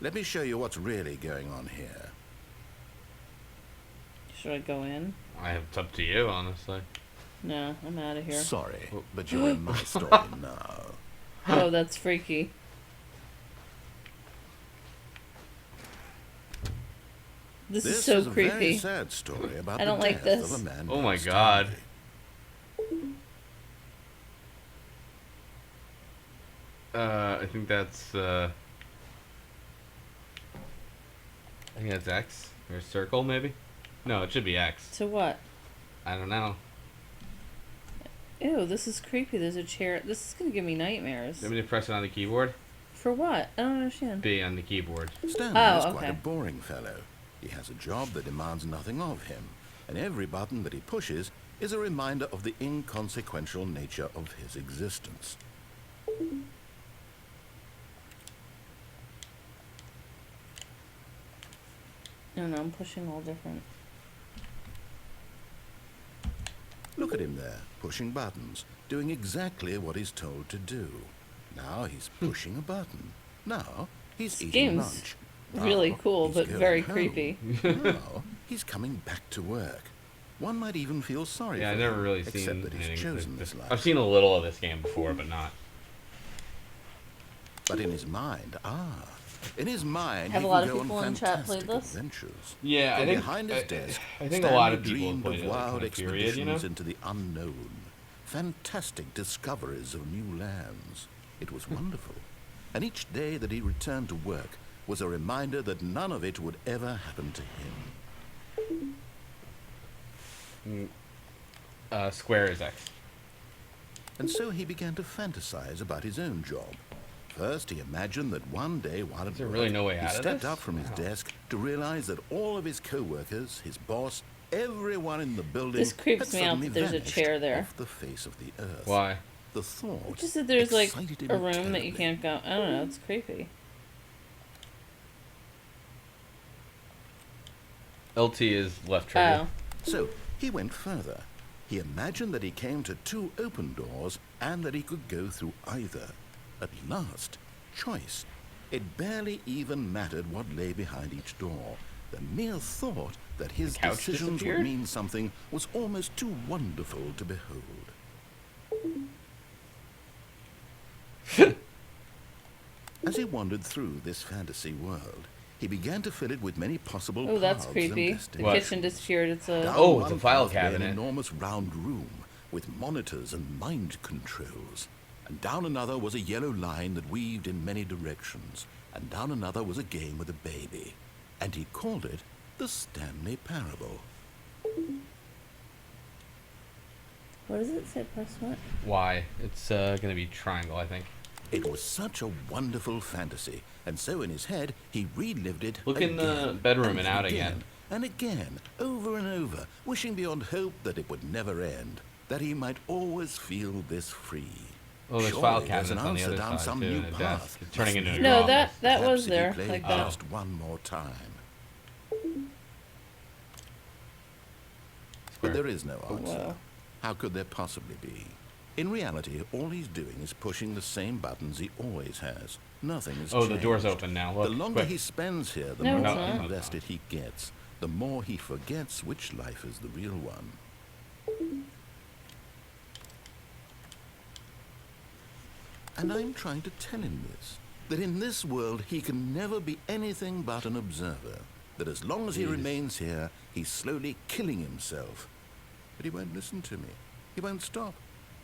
[SPEAKER 3] Let me show you what's really going on here.
[SPEAKER 2] Should I go in?
[SPEAKER 1] It's up to you, honestly.
[SPEAKER 2] No, I'm out of here.
[SPEAKER 3] Sorry, but you're in my story now.
[SPEAKER 2] Oh, that's freaky. This is so
[SPEAKER 3] a very
[SPEAKER 2] creepy.
[SPEAKER 3] sad story about
[SPEAKER 2] I don't
[SPEAKER 3] the
[SPEAKER 2] like
[SPEAKER 3] death
[SPEAKER 2] this.
[SPEAKER 3] of a man
[SPEAKER 1] Oh my
[SPEAKER 3] named
[SPEAKER 1] God.
[SPEAKER 3] Stanley.
[SPEAKER 1] I think that's, I think that's X. Or circle, maybe? No, it should be X.
[SPEAKER 2] To what?
[SPEAKER 1] I don't know.
[SPEAKER 2] Ew, this is creepy. There's a chair. This is gonna give me nightmares.
[SPEAKER 1] Do you want me to press it on the keyboard?
[SPEAKER 2] For what? I don't understand.
[SPEAKER 1] B on the keyboard.
[SPEAKER 3] Stanley
[SPEAKER 2] Oh,
[SPEAKER 3] is quite
[SPEAKER 2] okay.
[SPEAKER 3] a boring fellow. He has a job that demands nothing of him, and every button that he pushes is a reminder of the inconsequential nature of his existence.
[SPEAKER 2] No, I'm pushing all different.
[SPEAKER 3] Look at him there, pushing buttons, doing exactly what he's told to do. Now he's pushing a button. Now he's
[SPEAKER 2] This
[SPEAKER 3] eating
[SPEAKER 2] game's
[SPEAKER 3] lunch.
[SPEAKER 2] really
[SPEAKER 3] Now
[SPEAKER 2] cool,
[SPEAKER 3] he's
[SPEAKER 2] but
[SPEAKER 3] going
[SPEAKER 2] very
[SPEAKER 3] home.
[SPEAKER 2] creepy.
[SPEAKER 3] Now he's coming back to work. One might even feel sorry
[SPEAKER 1] Yeah,
[SPEAKER 3] for
[SPEAKER 1] I've never
[SPEAKER 3] him,
[SPEAKER 1] really
[SPEAKER 3] except
[SPEAKER 1] seen
[SPEAKER 3] that he's
[SPEAKER 1] anything.
[SPEAKER 3] chosen this life.
[SPEAKER 1] I've seen a little of this game before, but not.
[SPEAKER 3] But in his mind, in his mind,
[SPEAKER 2] Have
[SPEAKER 3] he
[SPEAKER 2] a lot
[SPEAKER 3] can
[SPEAKER 2] of
[SPEAKER 3] go
[SPEAKER 2] people
[SPEAKER 3] on
[SPEAKER 2] in chat played
[SPEAKER 3] fantastic
[SPEAKER 2] this?
[SPEAKER 3] adventures.
[SPEAKER 1] Yeah, I
[SPEAKER 3] From
[SPEAKER 1] think
[SPEAKER 3] behind his desk,
[SPEAKER 1] I think a lot of
[SPEAKER 3] Stanley
[SPEAKER 1] people have
[SPEAKER 3] dreamed
[SPEAKER 1] played
[SPEAKER 3] of
[SPEAKER 1] it like,
[SPEAKER 3] wild
[SPEAKER 1] in a period,
[SPEAKER 3] expeditions
[SPEAKER 1] you know?
[SPEAKER 3] into the unknown, fantastic discoveries of new lands. It was wonderful, and each day that he returned to work was a reminder that none of it would ever happen to him.
[SPEAKER 1] Square is X.
[SPEAKER 3] And so he began to fantasize about his own job. First, he imagined that one day while at
[SPEAKER 1] there
[SPEAKER 3] work,
[SPEAKER 1] really no way
[SPEAKER 3] he
[SPEAKER 1] out of
[SPEAKER 3] stepped
[SPEAKER 1] this?
[SPEAKER 3] up from his
[SPEAKER 1] Wow.
[SPEAKER 3] desk to realize that all of his co-workers, his boss, everyone in the building
[SPEAKER 2] This creeps
[SPEAKER 3] had
[SPEAKER 2] me out
[SPEAKER 3] suddenly
[SPEAKER 2] that there's a
[SPEAKER 3] vanished
[SPEAKER 2] chair there.
[SPEAKER 3] off the face of the earth.
[SPEAKER 1] Why?
[SPEAKER 3] The thought
[SPEAKER 2] Just that there's like
[SPEAKER 3] excited him
[SPEAKER 2] a room that you
[SPEAKER 3] terribly.
[SPEAKER 2] can't go. I don't know. It's creepy.
[SPEAKER 1] LT is left trigger.
[SPEAKER 2] Oh,
[SPEAKER 3] So he went further. He imagined that he came to two open doors and that he could go through either. At last, choice. It barely even mattered what lay behind each door. The mere thought that his
[SPEAKER 1] The couch
[SPEAKER 3] decisions would
[SPEAKER 1] disappeared?
[SPEAKER 3] mean something was almost too wonderful to behold. As he wandered through this fantasy world, he began to fill it with many possible
[SPEAKER 2] oh, that's
[SPEAKER 3] paths and
[SPEAKER 2] creepy. The
[SPEAKER 3] destinations.
[SPEAKER 1] What?
[SPEAKER 2] kitchen disappeared. It's a.
[SPEAKER 3] Down
[SPEAKER 1] Oh,
[SPEAKER 3] one
[SPEAKER 1] it's a file
[SPEAKER 3] path lay
[SPEAKER 1] cabinet.
[SPEAKER 3] An enormous round room with monitors and mind controls. And down another was a yellow line that weaved in many directions. And down another was a game with a baby. And he called it the Stanley Parable.
[SPEAKER 2] What does it say? Press what?
[SPEAKER 1] Why? It's gonna be triangle, I think.
[SPEAKER 3] It was such a wonderful fantasy, and so in his head he relived it
[SPEAKER 1] Look in the
[SPEAKER 3] again
[SPEAKER 1] bedroom and out again.
[SPEAKER 3] and again, over and over, wishing beyond hope that it would never end, that he might always feel this free.
[SPEAKER 1] Oh, there's
[SPEAKER 3] Surely
[SPEAKER 1] file
[SPEAKER 3] there's an
[SPEAKER 1] cabinets on the
[SPEAKER 3] answer
[SPEAKER 1] other
[SPEAKER 3] down
[SPEAKER 1] side,
[SPEAKER 3] some
[SPEAKER 1] too,
[SPEAKER 3] new
[SPEAKER 1] and a desk.
[SPEAKER 3] path.
[SPEAKER 1] It's turning into a
[SPEAKER 2] No,
[SPEAKER 1] office.
[SPEAKER 2] that
[SPEAKER 3] Perhaps
[SPEAKER 2] was
[SPEAKER 3] if he
[SPEAKER 2] there,
[SPEAKER 3] played
[SPEAKER 2] like that.
[SPEAKER 3] just one more time. But there is no answer.
[SPEAKER 2] Whoa.
[SPEAKER 3] How could there possibly be? In reality, all he's doing is pushing the same buttons he always has. Nothing has changed.
[SPEAKER 1] the door's open now. Look,
[SPEAKER 3] The longer
[SPEAKER 1] quick.
[SPEAKER 3] he spends here, the
[SPEAKER 2] No,
[SPEAKER 3] more
[SPEAKER 2] it's not.
[SPEAKER 3] invested he gets. The more he forgets which life is the real one. And I'm trying to tell him this. That in this world he can never be anything but an observer. That as long as he
[SPEAKER 1] Jeez.
[SPEAKER 3] remains here, he's slowly killing himself. But he won't listen to me. He won't stop.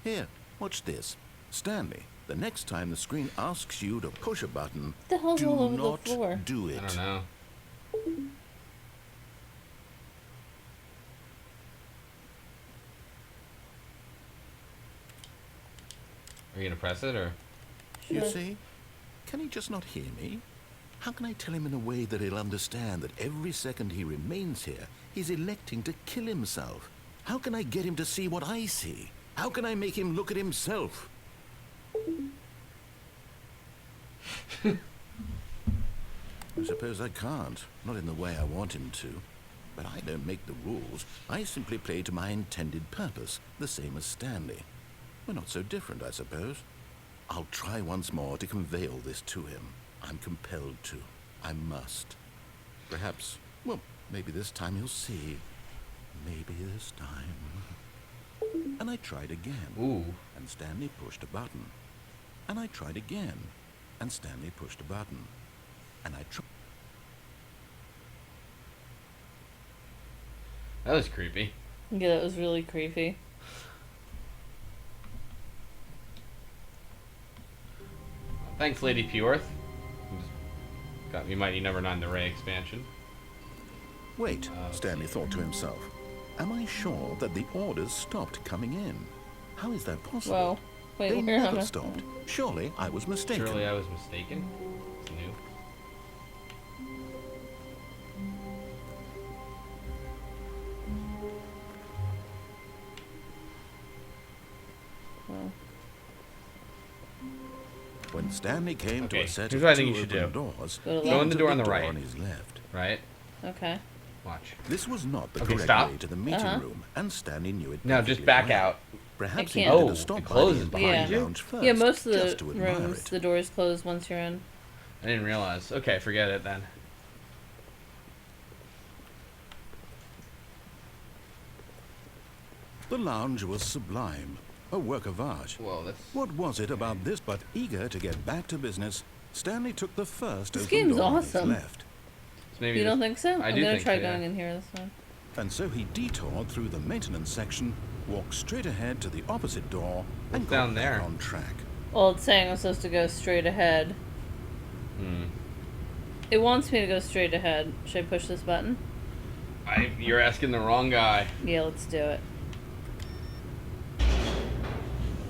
[SPEAKER 3] Here, watch this. Stanley, the next time the screen asks you to push a button,
[SPEAKER 2] The hell's
[SPEAKER 3] do
[SPEAKER 2] all over the
[SPEAKER 3] not
[SPEAKER 2] floor?
[SPEAKER 3] do it.
[SPEAKER 1] I don't know. Are you gonna press it or?
[SPEAKER 3] You
[SPEAKER 2] Sure.
[SPEAKER 3] see? Can he just not hear me? How can I tell him in a way that he'll understand that every second he remains here, he's electing to kill himself? How can I get him to see what I see? How can I make him look at himself? I suppose I can't. Not in the way I want him to. But I don't make the rules. I simply play to my intended purpose, the same as Stanley. We're not so different, I suppose. I'll try once more to convey all this to him. I'm compelled to. I must. Perhaps, well, maybe this time he'll see. Maybe this time. And I tried again.
[SPEAKER 1] Ooh.
[SPEAKER 3] And Stanley pushed a button. And I tried again. And Stanley pushed a button. And I tried.
[SPEAKER 1] That was creepy.
[SPEAKER 2] Yeah, that was really creepy.
[SPEAKER 1] Thanks, Lady Peorth. Got me Mighty Number 9 the Ray expansion.
[SPEAKER 3] Wait, Stanley thought to himself. Am I sure that the orders stopped coming in? How is that possible?
[SPEAKER 2] Whoa. Wait,
[SPEAKER 3] They
[SPEAKER 2] where am
[SPEAKER 3] never
[SPEAKER 2] I?
[SPEAKER 3] stopped. Surely I was mistaken.
[SPEAKER 1] Surely I was mistaken. It's new.
[SPEAKER 2] Oh.
[SPEAKER 3] When Stanley came to
[SPEAKER 1] Okay,
[SPEAKER 3] a set
[SPEAKER 1] here's
[SPEAKER 3] of
[SPEAKER 1] what I think
[SPEAKER 3] two
[SPEAKER 1] you should
[SPEAKER 3] open
[SPEAKER 1] do.
[SPEAKER 3] doors,
[SPEAKER 2] Go to
[SPEAKER 3] he
[SPEAKER 2] left.
[SPEAKER 1] Go in the
[SPEAKER 3] entered
[SPEAKER 1] door on the
[SPEAKER 3] door
[SPEAKER 1] right.
[SPEAKER 3] on his left.
[SPEAKER 1] Right?
[SPEAKER 2] Okay.
[SPEAKER 1] Watch.
[SPEAKER 3] This was not the
[SPEAKER 1] Okay,
[SPEAKER 3] correct
[SPEAKER 1] stop.
[SPEAKER 3] way to the meeting room, and Stanley knew it.
[SPEAKER 1] Now just
[SPEAKER 3] perfectly
[SPEAKER 1] back
[SPEAKER 3] well.
[SPEAKER 1] out.
[SPEAKER 3] Perhaps
[SPEAKER 2] I
[SPEAKER 3] he
[SPEAKER 2] can't.
[SPEAKER 3] wanted
[SPEAKER 1] Oh,
[SPEAKER 3] to stop
[SPEAKER 1] it
[SPEAKER 3] by
[SPEAKER 1] closes
[SPEAKER 3] the
[SPEAKER 1] behind
[SPEAKER 3] behind
[SPEAKER 1] you?
[SPEAKER 3] lounge first,
[SPEAKER 2] Yeah, most of
[SPEAKER 3] just
[SPEAKER 2] the
[SPEAKER 3] to admire
[SPEAKER 2] rooms,
[SPEAKER 3] it.
[SPEAKER 2] the doors close once you're in.
[SPEAKER 1] I didn't realize. Okay, forget it then.
[SPEAKER 3] The lounge was sublime, a work of art.
[SPEAKER 1] Whoa, that's...
[SPEAKER 3] What was it about this? But eager to get back to business, Stanley took the first
[SPEAKER 2] This
[SPEAKER 3] open
[SPEAKER 2] game's
[SPEAKER 3] door
[SPEAKER 2] awesome.
[SPEAKER 3] on his left.
[SPEAKER 1] Maybe
[SPEAKER 2] You
[SPEAKER 1] this-
[SPEAKER 2] don't think so?
[SPEAKER 1] I
[SPEAKER 2] I'm
[SPEAKER 1] do
[SPEAKER 2] gonna
[SPEAKER 1] think
[SPEAKER 2] try
[SPEAKER 1] so, yeah.
[SPEAKER 2] going in here this time.
[SPEAKER 3] And so he detoured through the maintenance section, walked straight ahead to the opposite door, and got
[SPEAKER 1] down
[SPEAKER 3] back
[SPEAKER 1] there?
[SPEAKER 3] on track.
[SPEAKER 2] Well, it's saying I'm supposed to go straight ahead.
[SPEAKER 1] Hmm.
[SPEAKER 2] It wants me to go straight ahead. Should I push this button?
[SPEAKER 1] You're asking the wrong guy.
[SPEAKER 2] Yeah, let's do it.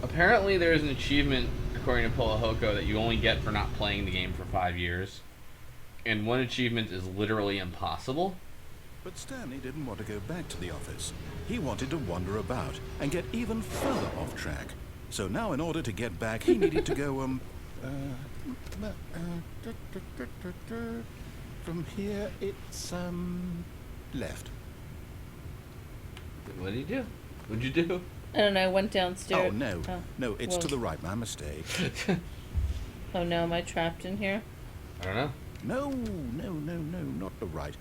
[SPEAKER 1] Apparently there's an achievement, according to Polahoko, that you only get for not playing the game for 5 years. And one achievement is literally impossible.
[SPEAKER 3] But Stanley didn't want to go back to the office. He wanted to wander about and get even further off track. So now, in order to get back, he needed to go, from here, it's, left.
[SPEAKER 1] What did you do? What'd you do?
[SPEAKER 2] I don't know. I went downstairs.
[SPEAKER 3] Oh, no.
[SPEAKER 2] Oh.
[SPEAKER 3] No, it's
[SPEAKER 2] Whoa.
[SPEAKER 3] to the right. My mistake.
[SPEAKER 2] Oh no, am I trapped in here?
[SPEAKER 1] I don't know.
[SPEAKER 3] No, not the right.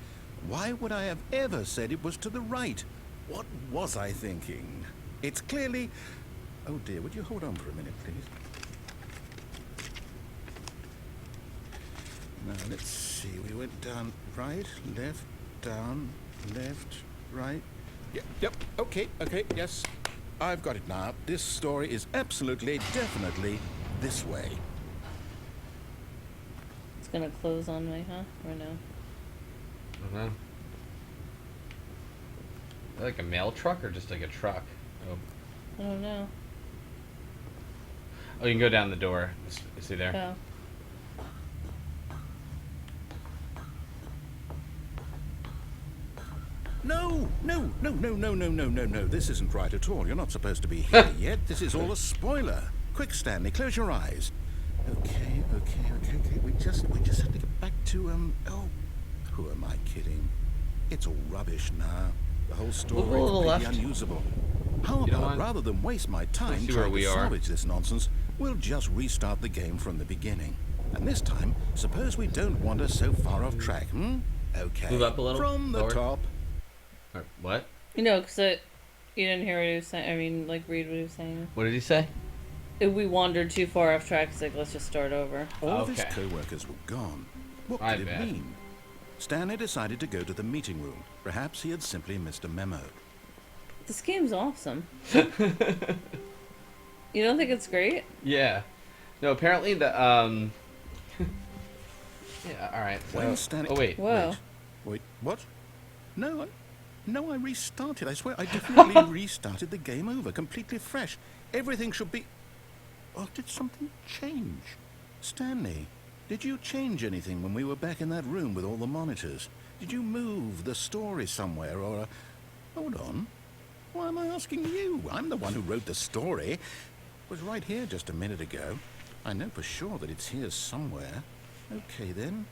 [SPEAKER 3] Why would I have ever said it was to the right? What was I thinking? It's clearly... Oh dear, would you hold on for a minute, please? Now, let's see. We went down right, left, down, left, right. Yep, okay, yes. I've got it now. This story is absolutely, definitely this way.
[SPEAKER 2] It's gonna close on me, huh? Or no?
[SPEAKER 1] I don't know. Is that like a mail truck or just like a truck? Oh,
[SPEAKER 2] I don't know.
[SPEAKER 1] oh, you can go down the door. See there?
[SPEAKER 2] Oh.
[SPEAKER 3] No. This isn't right at all. You're not supposed to be here yet. This is all a spoiler. Quick, Stanley, close your eyes. Okay. We just have to get back to, oh, who am I kidding? It's all rubbish now. The whole
[SPEAKER 1] Move a
[SPEAKER 3] story
[SPEAKER 1] little
[SPEAKER 3] completely
[SPEAKER 1] left.
[SPEAKER 3] unusable. How
[SPEAKER 1] You don't
[SPEAKER 3] about,
[SPEAKER 1] mind?
[SPEAKER 3] rather than waste my time
[SPEAKER 1] see where
[SPEAKER 3] trying
[SPEAKER 1] we
[SPEAKER 3] to
[SPEAKER 1] are.
[SPEAKER 3] salvage this nonsense, we'll just restart the game from the beginning. And this time, suppose we don't wander so far off track, Okay.
[SPEAKER 1] Move up a little.
[SPEAKER 3] From the
[SPEAKER 1] Lower.
[SPEAKER 3] top.
[SPEAKER 1] Or what?
[SPEAKER 2] You know, because you didn't hear what he was saying. I mean, like, read what he was saying.
[SPEAKER 1] What did he say?
[SPEAKER 2] If we wandered too far off track, it's like, let's just start over.
[SPEAKER 3] All of his
[SPEAKER 1] Okay.
[SPEAKER 3] co-workers were gone. What
[SPEAKER 1] My
[SPEAKER 3] could it
[SPEAKER 1] bad.
[SPEAKER 3] mean? Stanley decided to go to the meeting room. Perhaps he had simply missed a memo.
[SPEAKER 2] This game's awesome. You don't think it's great?
[SPEAKER 1] Yeah. No, apparently the yeah. All right.
[SPEAKER 3] When
[SPEAKER 1] So,
[SPEAKER 3] Stanley...
[SPEAKER 1] oh wait.
[SPEAKER 2] Whoa.
[SPEAKER 3] Wait, what? No, I restarted. I swear, I definitely restarted the game over, completely fresh. Everything should be... Oh, did something change? Stanley, did you change anything when we were back in that room with all the monitors? Did you move the story somewhere, or... Hold on. Why am I asking you? I'm the one who wrote the story. It was right here just a minute ago. I know for sure that it's here somewhere. Okay, then.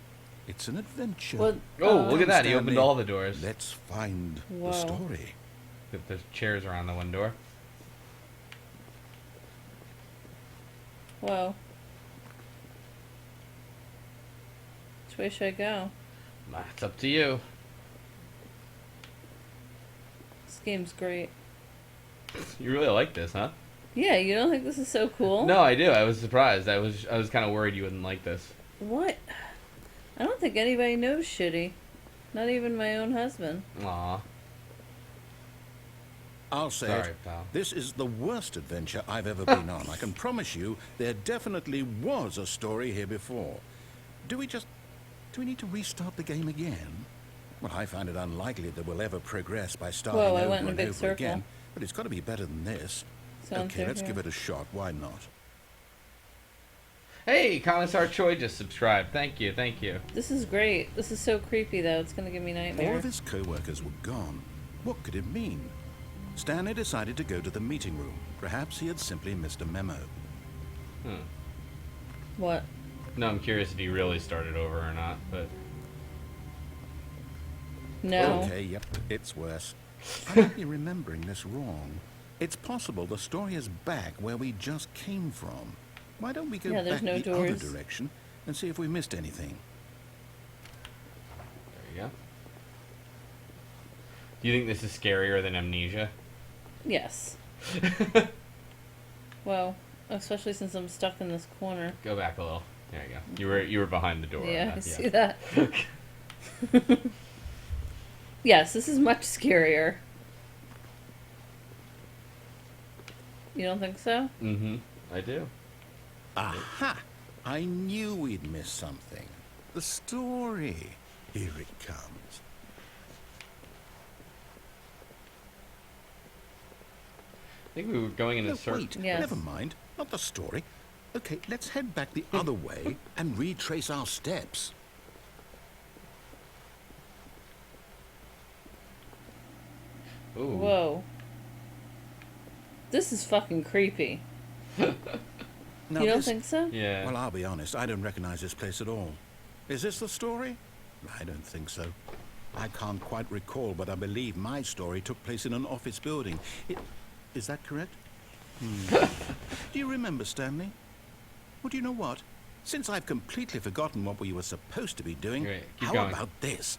[SPEAKER 3] It's an adventure.
[SPEAKER 2] What?
[SPEAKER 1] Oh, look at that! He
[SPEAKER 3] Stanley,
[SPEAKER 1] opened all the doors.
[SPEAKER 3] Let's find
[SPEAKER 2] Whoa.
[SPEAKER 3] the story.
[SPEAKER 1] There's chairs around the one door.
[SPEAKER 2] Whoa. Which way should I go?
[SPEAKER 1] It's up to you.
[SPEAKER 2] This game's great.
[SPEAKER 1] You really like this, huh?
[SPEAKER 2] Yeah, you don't think this is so cool?
[SPEAKER 1] No, I do. I was surprised. I was kind of worried you wouldn't like this.
[SPEAKER 2] What? I don't think anybody knows Shiddy. Not even my own husband.
[SPEAKER 1] Aw.
[SPEAKER 3] I'll say
[SPEAKER 1] Sorry,
[SPEAKER 3] it.
[SPEAKER 1] pal.
[SPEAKER 3] This is the worst adventure I've ever been on. I can promise you there definitely was a story here before. Do we need to restart the game again? Well, I find it unlikely that we'll ever progress by starting
[SPEAKER 2] Whoa, I
[SPEAKER 3] over
[SPEAKER 2] went in a
[SPEAKER 3] and
[SPEAKER 2] big
[SPEAKER 3] over
[SPEAKER 2] circle.
[SPEAKER 3] again. But it's got to be better than this.
[SPEAKER 2] Sounds
[SPEAKER 3] Okay, let's
[SPEAKER 2] fair.
[SPEAKER 3] give it a shot. Why not?
[SPEAKER 1] Hey, Commissar Choi just subscribed. Thank you, thank you.
[SPEAKER 2] This is great. This is so creepy, though. It's gonna give me
[SPEAKER 3] All
[SPEAKER 2] nightmares.
[SPEAKER 3] of his co-workers were gone. What could it mean? Stanley decided to go to the meeting room. Perhaps he had simply missed a memo.
[SPEAKER 2] What?
[SPEAKER 1] No, I'm curious if he really started over or not, but
[SPEAKER 2] No.
[SPEAKER 3] Okay, yep, it's worse. I might be remembering this wrong. It's possible the story is back where we just came from. Why don't we go
[SPEAKER 2] Yeah, there's
[SPEAKER 3] back
[SPEAKER 2] no
[SPEAKER 3] the
[SPEAKER 2] doors.
[SPEAKER 3] other direction and see if we missed anything?
[SPEAKER 1] there you go. Do you think this is scarier than Amnesia?
[SPEAKER 2] Yes. Well, especially since I'm stuck in this corner.
[SPEAKER 1] Go back a little. There you go. You were behind the door.
[SPEAKER 2] Yeah, I see that. Yes, this is much scarier. You don't think so?
[SPEAKER 1] Mm-hmm. I do.
[SPEAKER 3] Aha! I knew we'd missed something. The story. Here it comes.
[SPEAKER 1] I think we were going in a
[SPEAKER 3] No,
[SPEAKER 1] circle.
[SPEAKER 3] wait,
[SPEAKER 2] Yes.
[SPEAKER 3] never mind. Not the story. Okay, let's head back the other way and retrace our steps.
[SPEAKER 1] Ooh.
[SPEAKER 2] Whoa. This is fucking creepy.
[SPEAKER 3] Now
[SPEAKER 2] You don't
[SPEAKER 3] this-
[SPEAKER 2] think so?
[SPEAKER 1] Yeah.
[SPEAKER 3] Well, I'll be honest, I don't recognize this place at all. Is this the story? I don't think so. I can't quite recall, but I believe my story took place in an office building. Is that correct? Do you remember, Stanley? Well, do you know what? Since I've completely forgotten what we were supposed to be doing,
[SPEAKER 1] Great. Keep
[SPEAKER 3] how
[SPEAKER 1] going.
[SPEAKER 3] about this?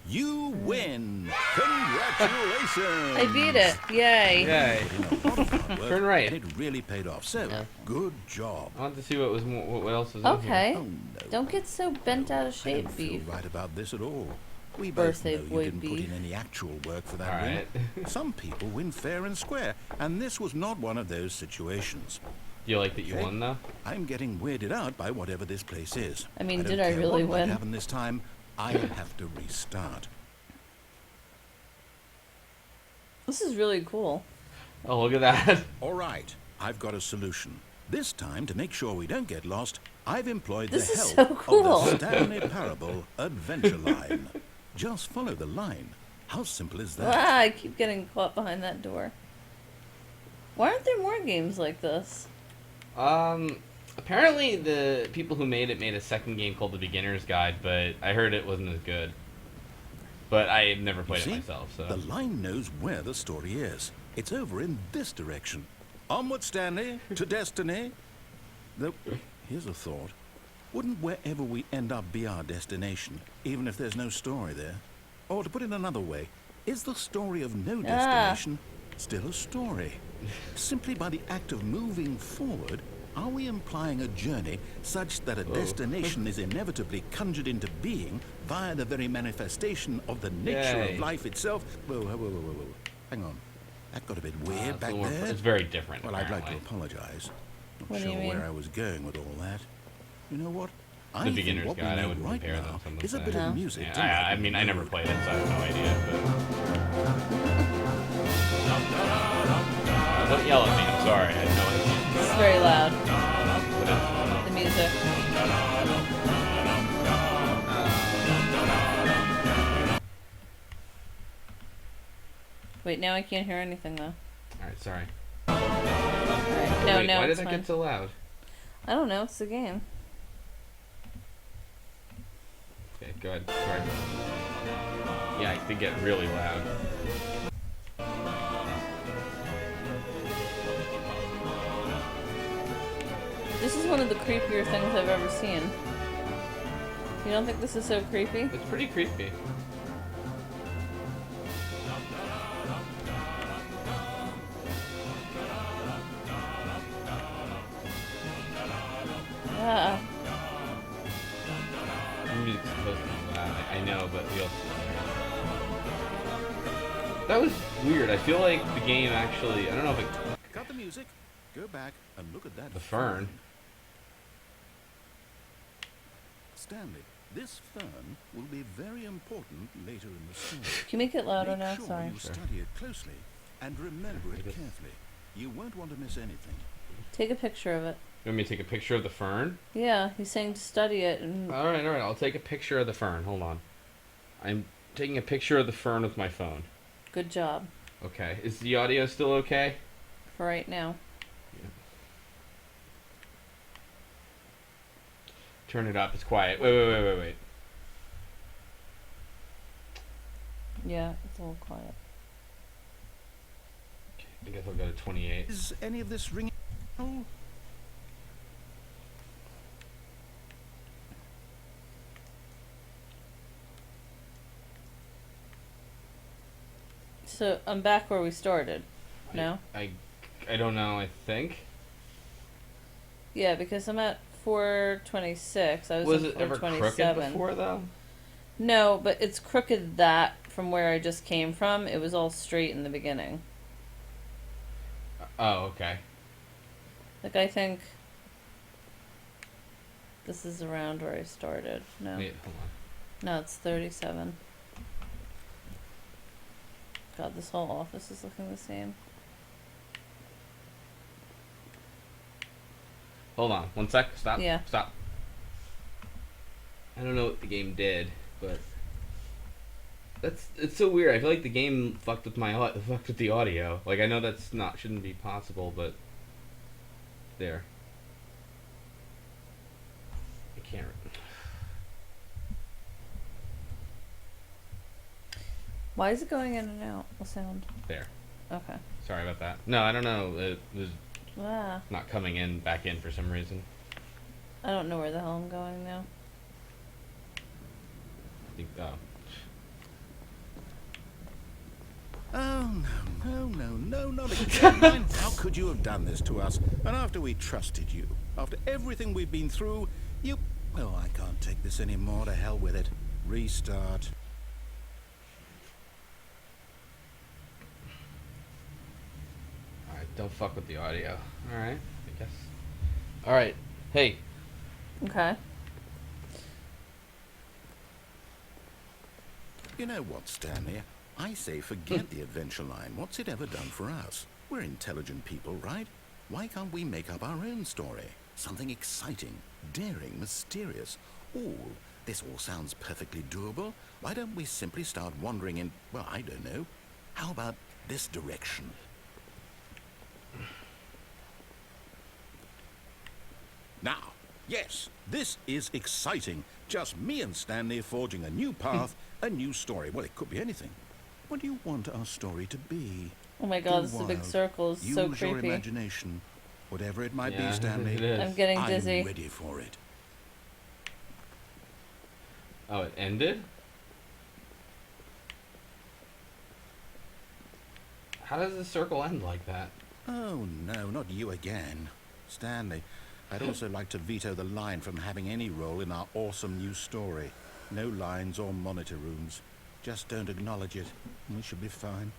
[SPEAKER 3] You win! Congratulations!
[SPEAKER 2] I beat it. Yay.
[SPEAKER 1] Yay.
[SPEAKER 3] Put in a lot of hard work,
[SPEAKER 1] Turn right.
[SPEAKER 3] and it really paid off. So,
[SPEAKER 1] Yeah.
[SPEAKER 3] good job.
[SPEAKER 1] I want to see what was what else was in here.
[SPEAKER 2] Okay.
[SPEAKER 3] Oh, no.
[SPEAKER 2] Don't get so bent out of
[SPEAKER 3] I
[SPEAKER 2] shape,
[SPEAKER 3] don't feel
[SPEAKER 2] beef.
[SPEAKER 3] right about this at all. We both
[SPEAKER 2] Birthday
[SPEAKER 3] know you
[SPEAKER 2] boy
[SPEAKER 3] didn't put
[SPEAKER 2] beef.
[SPEAKER 3] in any actual work for that
[SPEAKER 1] All
[SPEAKER 3] win.
[SPEAKER 1] right.
[SPEAKER 3] Some people win fair and square, and this was not one of those situations.
[SPEAKER 1] Do you like that you
[SPEAKER 3] Okay.
[SPEAKER 1] won though?
[SPEAKER 3] I'm getting weirded out by whatever this place is.
[SPEAKER 2] I mean,
[SPEAKER 3] don't
[SPEAKER 2] did I
[SPEAKER 3] care
[SPEAKER 2] really
[SPEAKER 3] what might
[SPEAKER 2] win?
[SPEAKER 3] happen this time, I have to restart.
[SPEAKER 2] This is really cool.
[SPEAKER 1] Oh, look at that.
[SPEAKER 3] All right, I've got a solution. This time, to make sure we don't get lost, I've employed
[SPEAKER 2] This
[SPEAKER 3] the
[SPEAKER 2] is
[SPEAKER 3] help
[SPEAKER 2] so cool.
[SPEAKER 3] of the Stanley Parable adventure line. Just follow the line. How simple is that?
[SPEAKER 2] Ah, I keep getting caught behind that door. Why aren't there more games like this?
[SPEAKER 1] Apparently the people who made it made a second game called The Beginner's Guide, but I heard it wasn't as good. but I have never
[SPEAKER 3] You
[SPEAKER 1] played it
[SPEAKER 3] see,
[SPEAKER 1] myself. So
[SPEAKER 3] the line knows where the story is. It's over in this direction. Onward, Stanley, to destiny. Though, here's a thought. Wouldn't wherever we end up be our destination, even if there's no story there? Or to put it another way, is the story of no destination still a story? Simply by the act of moving forward, are we implying a journey such that a destination is inevitably conjured into being via the very manifestation of the nature
[SPEAKER 1] Yay.
[SPEAKER 3] of life itself? Whoa, whoa, whoa, whoa, whoa. Hang on. That got a bit weird
[SPEAKER 1] it's,
[SPEAKER 3] back
[SPEAKER 1] a little
[SPEAKER 3] there.
[SPEAKER 1] it's very different.
[SPEAKER 3] Well, I'd like to
[SPEAKER 1] apparently.
[SPEAKER 3] apologize.
[SPEAKER 2] What
[SPEAKER 3] Not
[SPEAKER 2] do
[SPEAKER 3] sure
[SPEAKER 2] you mean?
[SPEAKER 3] where I was going with all that. You know what? I
[SPEAKER 1] The
[SPEAKER 3] think
[SPEAKER 1] beginner's
[SPEAKER 3] what we
[SPEAKER 1] guide, I
[SPEAKER 3] know
[SPEAKER 1] would
[SPEAKER 3] right
[SPEAKER 1] compare them,
[SPEAKER 3] now
[SPEAKER 1] some
[SPEAKER 3] is a
[SPEAKER 1] would
[SPEAKER 3] bit
[SPEAKER 1] say.
[SPEAKER 2] No.
[SPEAKER 3] of music. to
[SPEAKER 1] Yeah, I
[SPEAKER 3] lighten
[SPEAKER 1] mean,
[SPEAKER 3] the
[SPEAKER 1] I never
[SPEAKER 3] mood.
[SPEAKER 1] played it, so I have no idea. But don't yell at me. I'm sorry. I had no idea.
[SPEAKER 2] It's very loud.
[SPEAKER 1] What is
[SPEAKER 2] The music. Wait, now I can't hear anything though.
[SPEAKER 1] All right, sorry.
[SPEAKER 2] Alright. No,
[SPEAKER 1] Wait,
[SPEAKER 2] no,
[SPEAKER 1] why
[SPEAKER 2] it's
[SPEAKER 1] did that
[SPEAKER 2] fine.
[SPEAKER 1] get so loud?
[SPEAKER 2] I don't know, it's the game.
[SPEAKER 1] Okay, go ahead. Sorry. Yeah, it did get really loud.
[SPEAKER 2] This is one of the creepier things I've ever seen. You don't think this is so creepy?
[SPEAKER 1] It's pretty creepy.
[SPEAKER 2] Yeah.
[SPEAKER 1] The music's supposed to be loud. I know, but we also. That was weird. I feel like the game actually. I don't know if it.
[SPEAKER 3] Cut the music. Go back and look at that.
[SPEAKER 1] The fern.
[SPEAKER 3] Stanley, this fern will be very important later in the story.
[SPEAKER 2] Can you make it louder
[SPEAKER 3] Make
[SPEAKER 2] now?
[SPEAKER 3] sure
[SPEAKER 2] Sorry.
[SPEAKER 3] you study it closely and remember it carefully. You won't want to miss anything.
[SPEAKER 2] Take a picture of it.
[SPEAKER 1] You want me to take a picture of the fern?
[SPEAKER 2] Yeah, he's saying to study it and
[SPEAKER 1] Alright, I'll take a picture of the fern. Hold on. I'm taking a picture of the fern with my phone.
[SPEAKER 2] good job
[SPEAKER 1] Okay. Is the audio still okay?
[SPEAKER 2] for right now.
[SPEAKER 1] Turn it up. It's quiet. Wait.
[SPEAKER 2] Yeah, it's a little quiet.
[SPEAKER 1] Okay, I guess I'll go to 28.
[SPEAKER 3] Is any of this ringing? Oh,
[SPEAKER 2] So I'm back where we started. No?
[SPEAKER 1] I don't know. I think.
[SPEAKER 2] Yeah, because I'm at 426. I was
[SPEAKER 1] Was
[SPEAKER 2] at
[SPEAKER 1] it ever crooked
[SPEAKER 2] 427.
[SPEAKER 1] before though?
[SPEAKER 2] No, but it's crooked that from where I just came from. It was all straight in the beginning.
[SPEAKER 1] Oh, okay.
[SPEAKER 2] Like I think this is around where I started. No.
[SPEAKER 1] Wait, hold on.
[SPEAKER 2] No, it's 37. God, this whole office is looking the same.
[SPEAKER 1] Hold on. 1 sec. Stop.
[SPEAKER 2] Yeah.
[SPEAKER 1] Stop. I don't know what the game did, but it's so weird. I feel like the game fucked with fucked with the audio. Like I know that's not shouldn't be possible, but there. I can't.
[SPEAKER 2] Why is it going in and out? The sound.
[SPEAKER 1] There.
[SPEAKER 2] Okay.
[SPEAKER 1] Sorry about that. No, I don't know. It was
[SPEAKER 2] Ah,
[SPEAKER 1] not coming in back in for some reason.
[SPEAKER 2] I don't know where the hell I'm going now.
[SPEAKER 1] I think. Oh.
[SPEAKER 3] oh no, not again. Man, how could you have done this to us? And after we trusted you, after everything we've been through, you... Oh, I can't take this anymore. To hell with it. Restart.
[SPEAKER 1] Alright, don't fuck with the audio. Alright, I guess. Alright, hey.
[SPEAKER 2] Okay.
[SPEAKER 3] You know what, Stanley? I say forget the adventure line. What's it ever done for us? We're intelligent people, right? Why can't we make up our own story? Something exciting, daring, mysterious. This all sounds perfectly doable. Why don't we simply start wandering in, well, I don't know. How about this direction? Now, Yes, this is exciting. Just me and Stanley forging a new path, a new story. Well, it could be anything. What do you want our story to be?
[SPEAKER 2] Oh my god,
[SPEAKER 3] Go
[SPEAKER 2] this is a big
[SPEAKER 3] wild.
[SPEAKER 2] circle. It's so
[SPEAKER 3] Use your
[SPEAKER 2] creepy.
[SPEAKER 3] imagination. Whatever it might
[SPEAKER 1] Yeah,
[SPEAKER 3] be, Stanley.
[SPEAKER 1] it is.
[SPEAKER 2] I'm getting dizzy.
[SPEAKER 3] I'm ready for it.
[SPEAKER 1] Oh, it ended? How does the circle end like that?
[SPEAKER 3] Oh, no, not you again. Stanley, I'd also like to veto the line from having any role in our awesome new story. No lines or monitor rooms. Just don't acknowledge it. We should be fine.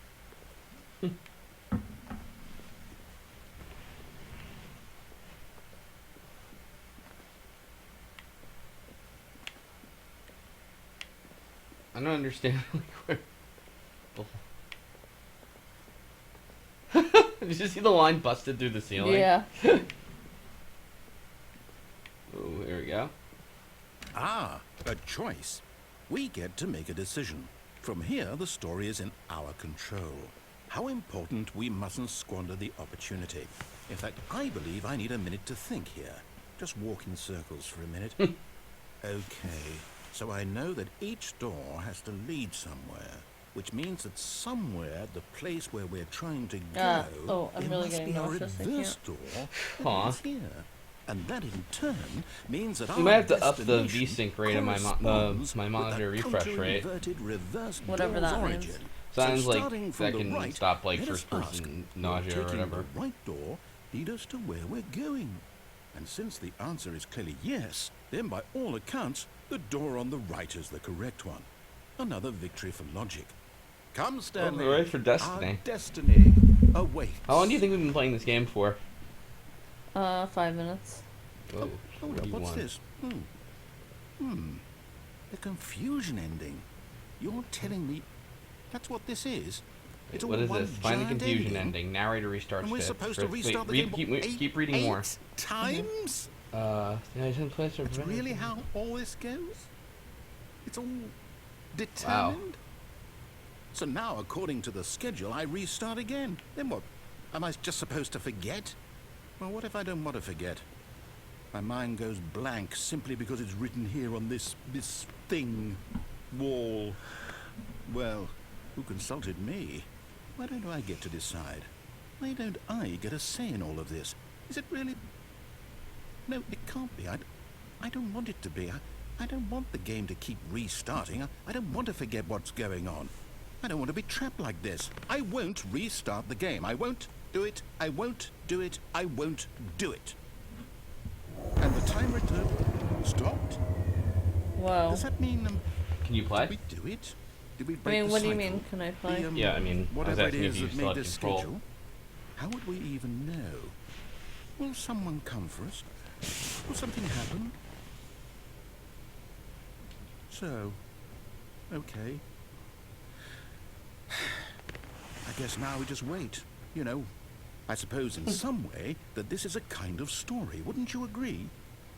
[SPEAKER 1] I don't understand. Where... Did you see the line busted through the ceiling?
[SPEAKER 2] Yeah.
[SPEAKER 1] Oh, here we go.
[SPEAKER 3] Ah, a choice. We get to make a decision. From here, the story is in our control. How important we mustn't squander the opportunity. In fact, I believe I need a minute to think here. Just walk in circles for a minute. Okay, so I know that each door has to lead somewhere, which means that somewhere, the place where we're trying to go,
[SPEAKER 2] oh, I'm
[SPEAKER 3] there
[SPEAKER 2] really
[SPEAKER 3] must
[SPEAKER 2] getting
[SPEAKER 3] be a
[SPEAKER 2] nauseous, I
[SPEAKER 3] reverse
[SPEAKER 2] can't.
[SPEAKER 3] door
[SPEAKER 1] Aw.
[SPEAKER 3] that is here. And that in turn means that
[SPEAKER 1] You
[SPEAKER 3] our
[SPEAKER 1] might have to up the
[SPEAKER 3] destination
[SPEAKER 1] VSync rate of my
[SPEAKER 3] corresponds
[SPEAKER 1] my
[SPEAKER 3] with
[SPEAKER 1] monitor
[SPEAKER 3] the
[SPEAKER 1] refresh rate.
[SPEAKER 3] counter-inverted reverse
[SPEAKER 2] Whatever
[SPEAKER 3] door's
[SPEAKER 2] that means.
[SPEAKER 3] origin.
[SPEAKER 1] Sounds
[SPEAKER 3] So
[SPEAKER 1] like
[SPEAKER 3] starting from
[SPEAKER 1] that
[SPEAKER 3] the
[SPEAKER 1] can
[SPEAKER 3] right,
[SPEAKER 1] stop like
[SPEAKER 3] let us
[SPEAKER 1] first person
[SPEAKER 3] ask, will
[SPEAKER 1] nausea or
[SPEAKER 3] taking
[SPEAKER 1] whatever.
[SPEAKER 3] the right door lead us to where we're going? And since the answer is clearly yes, then by all accounts, the door on the right is the correct one. Another victory for logic. Come, Stanley.
[SPEAKER 1] we're ready for Destiny.
[SPEAKER 3] Our destiny awaits.
[SPEAKER 1] How long do you think we've been playing this game for?
[SPEAKER 2] 5 minutes.
[SPEAKER 1] Whoa,
[SPEAKER 3] Hold up, what's
[SPEAKER 1] 41.
[SPEAKER 3] this? The confusion ending. You're telling me that's what this is? It's all
[SPEAKER 1] What is
[SPEAKER 3] one
[SPEAKER 1] this? Find the
[SPEAKER 3] giant
[SPEAKER 1] confusion ending. Narrator restarts.
[SPEAKER 3] And we're
[SPEAKER 1] fifth.
[SPEAKER 3] supposed to
[SPEAKER 1] Wait,
[SPEAKER 3] restart the
[SPEAKER 1] read,
[SPEAKER 3] game
[SPEAKER 1] keep reading more.
[SPEAKER 3] 8 times?
[SPEAKER 1] That's
[SPEAKER 3] Really how all this goes? It's all determined? So now, according to the schedule, I restart again. Then what? Am I just supposed to forget? Well, what if I don't want to forget? My mind goes blank simply because it's written here on this thing, wall. Well, who consulted me? Why don't I get to decide? Why don't I get a say in all of this? Is it really... No, it can't be. I don't want it to be. I don't want the game to keep restarting. I don't want to forget what's going on. I don't want to be trapped like this. I won't restart the game. I won't do it. I won't do it. I won't do it. And the timer stopped?
[SPEAKER 2] Whoa.
[SPEAKER 3] Does that mean...
[SPEAKER 1] Can you play?
[SPEAKER 3] Did we do it? Did we
[SPEAKER 2] I
[SPEAKER 3] break
[SPEAKER 2] mean,
[SPEAKER 3] the
[SPEAKER 2] what do you
[SPEAKER 3] cycle?
[SPEAKER 2] mean, can I play?
[SPEAKER 1] Yeah, I mean, I was
[SPEAKER 3] whatever it
[SPEAKER 1] asking if
[SPEAKER 3] is
[SPEAKER 1] you
[SPEAKER 3] that
[SPEAKER 1] still
[SPEAKER 3] made
[SPEAKER 1] had
[SPEAKER 3] this
[SPEAKER 1] control.
[SPEAKER 3] schedule, how would we even know? Will someone come for us? Will something happen? So, okay. I guess now we just wait. You know, I suppose in some way that this is a kind of story. Wouldn't you agree?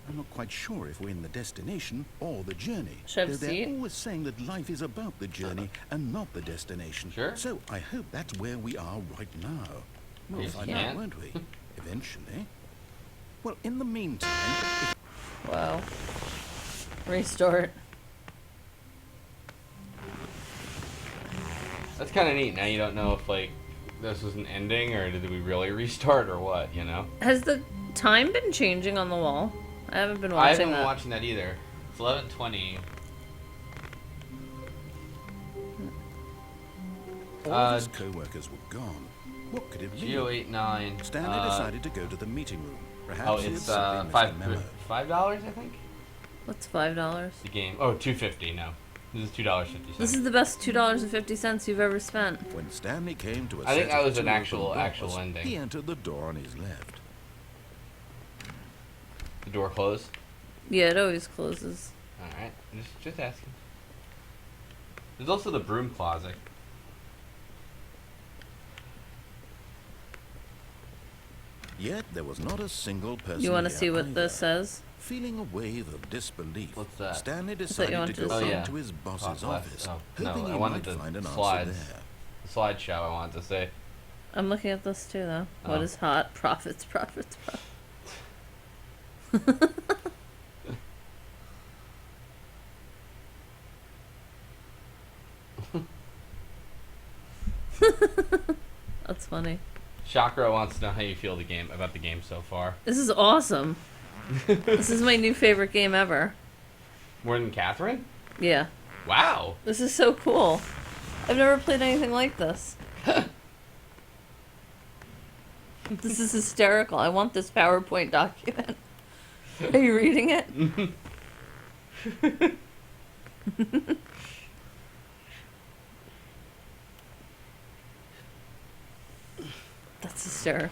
[SPEAKER 3] I'm not quite sure if we're in the destination or the journey.
[SPEAKER 2] Should I have a
[SPEAKER 3] Though they're
[SPEAKER 2] seat?
[SPEAKER 3] always saying that life is about the journey and not the destination.
[SPEAKER 1] Sure.
[SPEAKER 3] So I hope that's where we are right now. We'll
[SPEAKER 1] Yes,
[SPEAKER 3] find
[SPEAKER 1] you
[SPEAKER 3] out,
[SPEAKER 1] can.
[SPEAKER 3] won't we? Eventually. Well, in the meantime,
[SPEAKER 2] Wow. Restart.
[SPEAKER 1] That's kind of neat. Now you don't know if like this was an ending or did we really restart or what, you know?
[SPEAKER 2] Has the time been changing on the wall? I haven't been
[SPEAKER 1] I
[SPEAKER 2] watching
[SPEAKER 1] haven't been
[SPEAKER 2] that.
[SPEAKER 1] watching that either. It's 11:20.
[SPEAKER 3] all his co-workers were gone. What could it mean?
[SPEAKER 1] Geo89.
[SPEAKER 3] Stanley decided to go to the meeting room. Perhaps
[SPEAKER 1] Oh,
[SPEAKER 3] he had
[SPEAKER 1] it's
[SPEAKER 3] something
[SPEAKER 1] $5, I think.
[SPEAKER 2] What's $5?
[SPEAKER 1] The game. Oh, $2.50. No, this is $2.50.
[SPEAKER 2] This is the best $2.50 you've ever spent.
[SPEAKER 3] When Stanley came to a
[SPEAKER 1] I think
[SPEAKER 3] set
[SPEAKER 1] that
[SPEAKER 3] of
[SPEAKER 1] was an
[SPEAKER 3] two
[SPEAKER 1] actual
[SPEAKER 3] open doors,
[SPEAKER 1] ending.
[SPEAKER 3] He entered the door on his left.
[SPEAKER 1] The door closed.
[SPEAKER 2] Yeah, it always closes.
[SPEAKER 1] All right, just asking. There's also the broom closet.
[SPEAKER 3] Yet there was not a single person.
[SPEAKER 2] You want to
[SPEAKER 3] here
[SPEAKER 2] see what
[SPEAKER 3] either.
[SPEAKER 2] this says?
[SPEAKER 3] Feeling a wave of disbelief,
[SPEAKER 1] What's that?
[SPEAKER 3] Stanley
[SPEAKER 2] you
[SPEAKER 3] decided
[SPEAKER 2] wanted
[SPEAKER 3] to
[SPEAKER 2] to
[SPEAKER 3] go
[SPEAKER 2] see.
[SPEAKER 1] Oh, yeah.
[SPEAKER 3] into his boss's
[SPEAKER 1] Top left.
[SPEAKER 3] office,
[SPEAKER 1] Oh,
[SPEAKER 3] hoping
[SPEAKER 1] no, I
[SPEAKER 3] he
[SPEAKER 1] wanted
[SPEAKER 3] might
[SPEAKER 1] the
[SPEAKER 3] find an
[SPEAKER 1] slides.
[SPEAKER 3] answer there.
[SPEAKER 1] The slideshow. I wanted to say.
[SPEAKER 2] I'm looking at this too, though. What
[SPEAKER 1] Oh.
[SPEAKER 2] is hot? Profits, profits, profits. That's funny.
[SPEAKER 1] Chakra wants to know how you feel about the game so far.
[SPEAKER 2] This is awesome. This is my new favorite game ever.
[SPEAKER 1] More than Catherine?
[SPEAKER 2] Yeah.
[SPEAKER 1] Wow.
[SPEAKER 2] This is so cool. I've never played anything like this. This is hysterical. I want this PowerPoint document. Are you reading it? That's hysterical.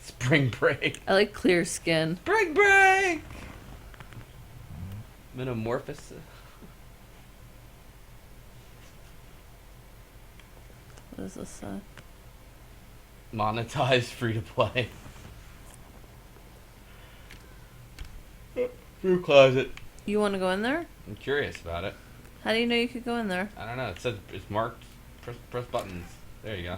[SPEAKER 1] Spring break.
[SPEAKER 2] I like clear skin.
[SPEAKER 1] Spring break! Metamorphosis.
[SPEAKER 2] What does this say?
[SPEAKER 1] Monetized free to play. Fruit closet.
[SPEAKER 2] You want to go in there?
[SPEAKER 1] I'm curious about it.
[SPEAKER 2] How do you know you could go in there?
[SPEAKER 1] I don't know. It says it's marked. Press buttons. There you go.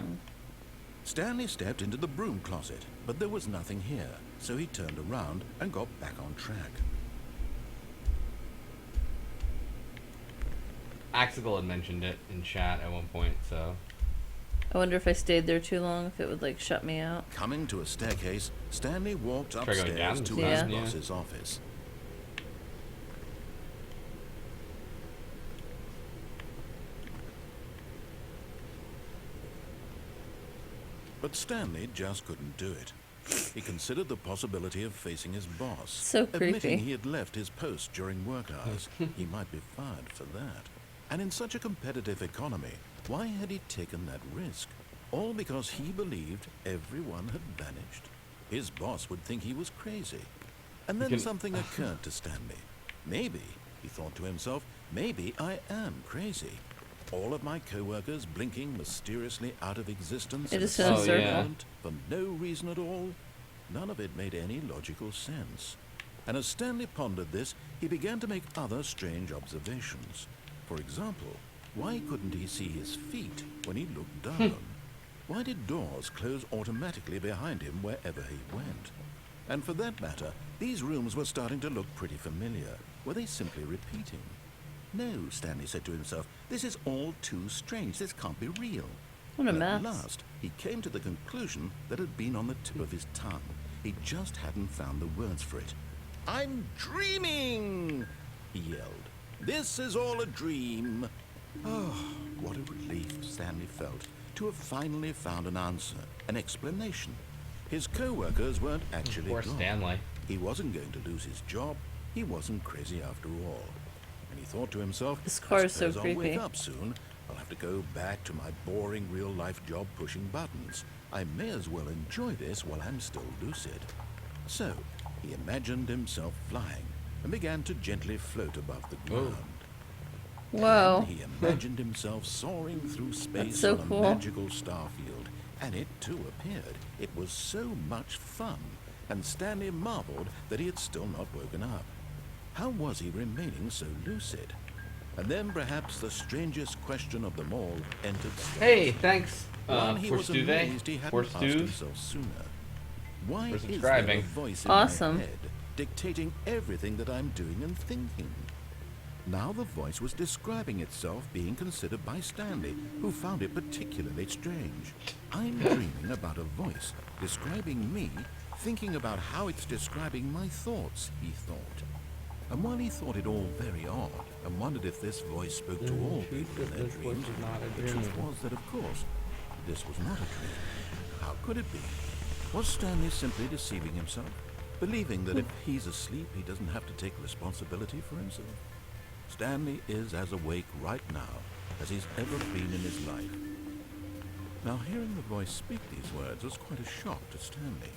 [SPEAKER 3] Stanley stepped into the broom closet, but there was nothing here, so he turned around and got back on track.
[SPEAKER 1] Axical had mentioned it in chat at one point, so...
[SPEAKER 2] I wonder if I stayed there too long, if it would like shut me out.
[SPEAKER 3] Coming to a staircase, Stanley walked
[SPEAKER 1] Try going
[SPEAKER 3] upstairs
[SPEAKER 1] down?
[SPEAKER 3] to
[SPEAKER 2] Yeah.
[SPEAKER 3] his boss's office. But Stanley just couldn't do it. He considered the possibility of facing his boss.
[SPEAKER 2] So creepy.
[SPEAKER 3] Admitting he had left his post during work hours, he might be fired for that. And in such a competitive economy, why had he taken that risk? All because he believed everyone had vanished. His boss would think he was crazy. And then something occurred to Stanley. Maybe, he thought to himself, maybe I am crazy. All of my co-workers blinking mysteriously out of existence
[SPEAKER 2] It
[SPEAKER 3] in a
[SPEAKER 2] is in a
[SPEAKER 3] single
[SPEAKER 1] circle.
[SPEAKER 3] moment for no reason at all. None of it made any logical sense. And as Stanley pondered this, he began to make other strange observations. For example, why couldn't he see his feet when he looked down? Why did doors close automatically behind him wherever he went? And for that matter, these rooms were starting to look pretty familiar. Were they simply repeating? No, Stanley said to himself, this is all too strange. This can't be real.
[SPEAKER 2] What a
[SPEAKER 3] At
[SPEAKER 2] mess.
[SPEAKER 3] last, he came to the conclusion that had been on the tip of his tongue. He just hadn't found the words for it. I'm dreaming, he yelled. This is all a dream. Oh, what a relief Stanley felt to have finally found an answer, an explanation. His co-workers weren't actually
[SPEAKER 1] Poor
[SPEAKER 3] gone.
[SPEAKER 1] Stanley.
[SPEAKER 3] He wasn't going to lose his job. He wasn't crazy after all. And he thought to himself,
[SPEAKER 2] This car is so
[SPEAKER 3] "I suppose I'll
[SPEAKER 2] creepy.
[SPEAKER 3] wake up soon. I'll have to go back to my boring real-life job pushing buttons. I may as well enjoy this while I'm still lucid." So, he imagined himself flying and began to gently float above the ground.
[SPEAKER 2] Whoa.
[SPEAKER 3] And he imagined himself soaring through space
[SPEAKER 2] so
[SPEAKER 3] on
[SPEAKER 2] cool.
[SPEAKER 3] a magical star field. And it too appeared. It was so much fun. And Stanley marveled that he had still not woken up. How was he remaining so lucid? And then perhaps the strangest question of them all entered Stanley's
[SPEAKER 1] Hey, thanks
[SPEAKER 3] One he
[SPEAKER 1] for
[SPEAKER 3] was
[SPEAKER 1] Stuve.
[SPEAKER 3] amazed he
[SPEAKER 1] For
[SPEAKER 3] hadn't asked
[SPEAKER 1] Stuve.
[SPEAKER 3] himself sooner. Why
[SPEAKER 1] For
[SPEAKER 3] is there a
[SPEAKER 1] subscribing.
[SPEAKER 3] voice in
[SPEAKER 2] Awesome.
[SPEAKER 3] my head dictating everything that I'm doing and thinking? Now the voice was describing itself being considered by Stanley, who found it particularly strange. I'm dreaming about a voice describing me, thinking about how it's describing my thoughts, he thought. And while he thought it all very odd, and wondered if this voice spoke to all people in their dreams, the truth was that, of course, this was not a dream. How could it be? Was Stanley simply deceiving himself, believing that if he's asleep, he doesn't have to take responsibility for himself? Stanley is as awake right now as he's ever been in his life. Now, hearing the voice speak these words was quite a shock to Stanley.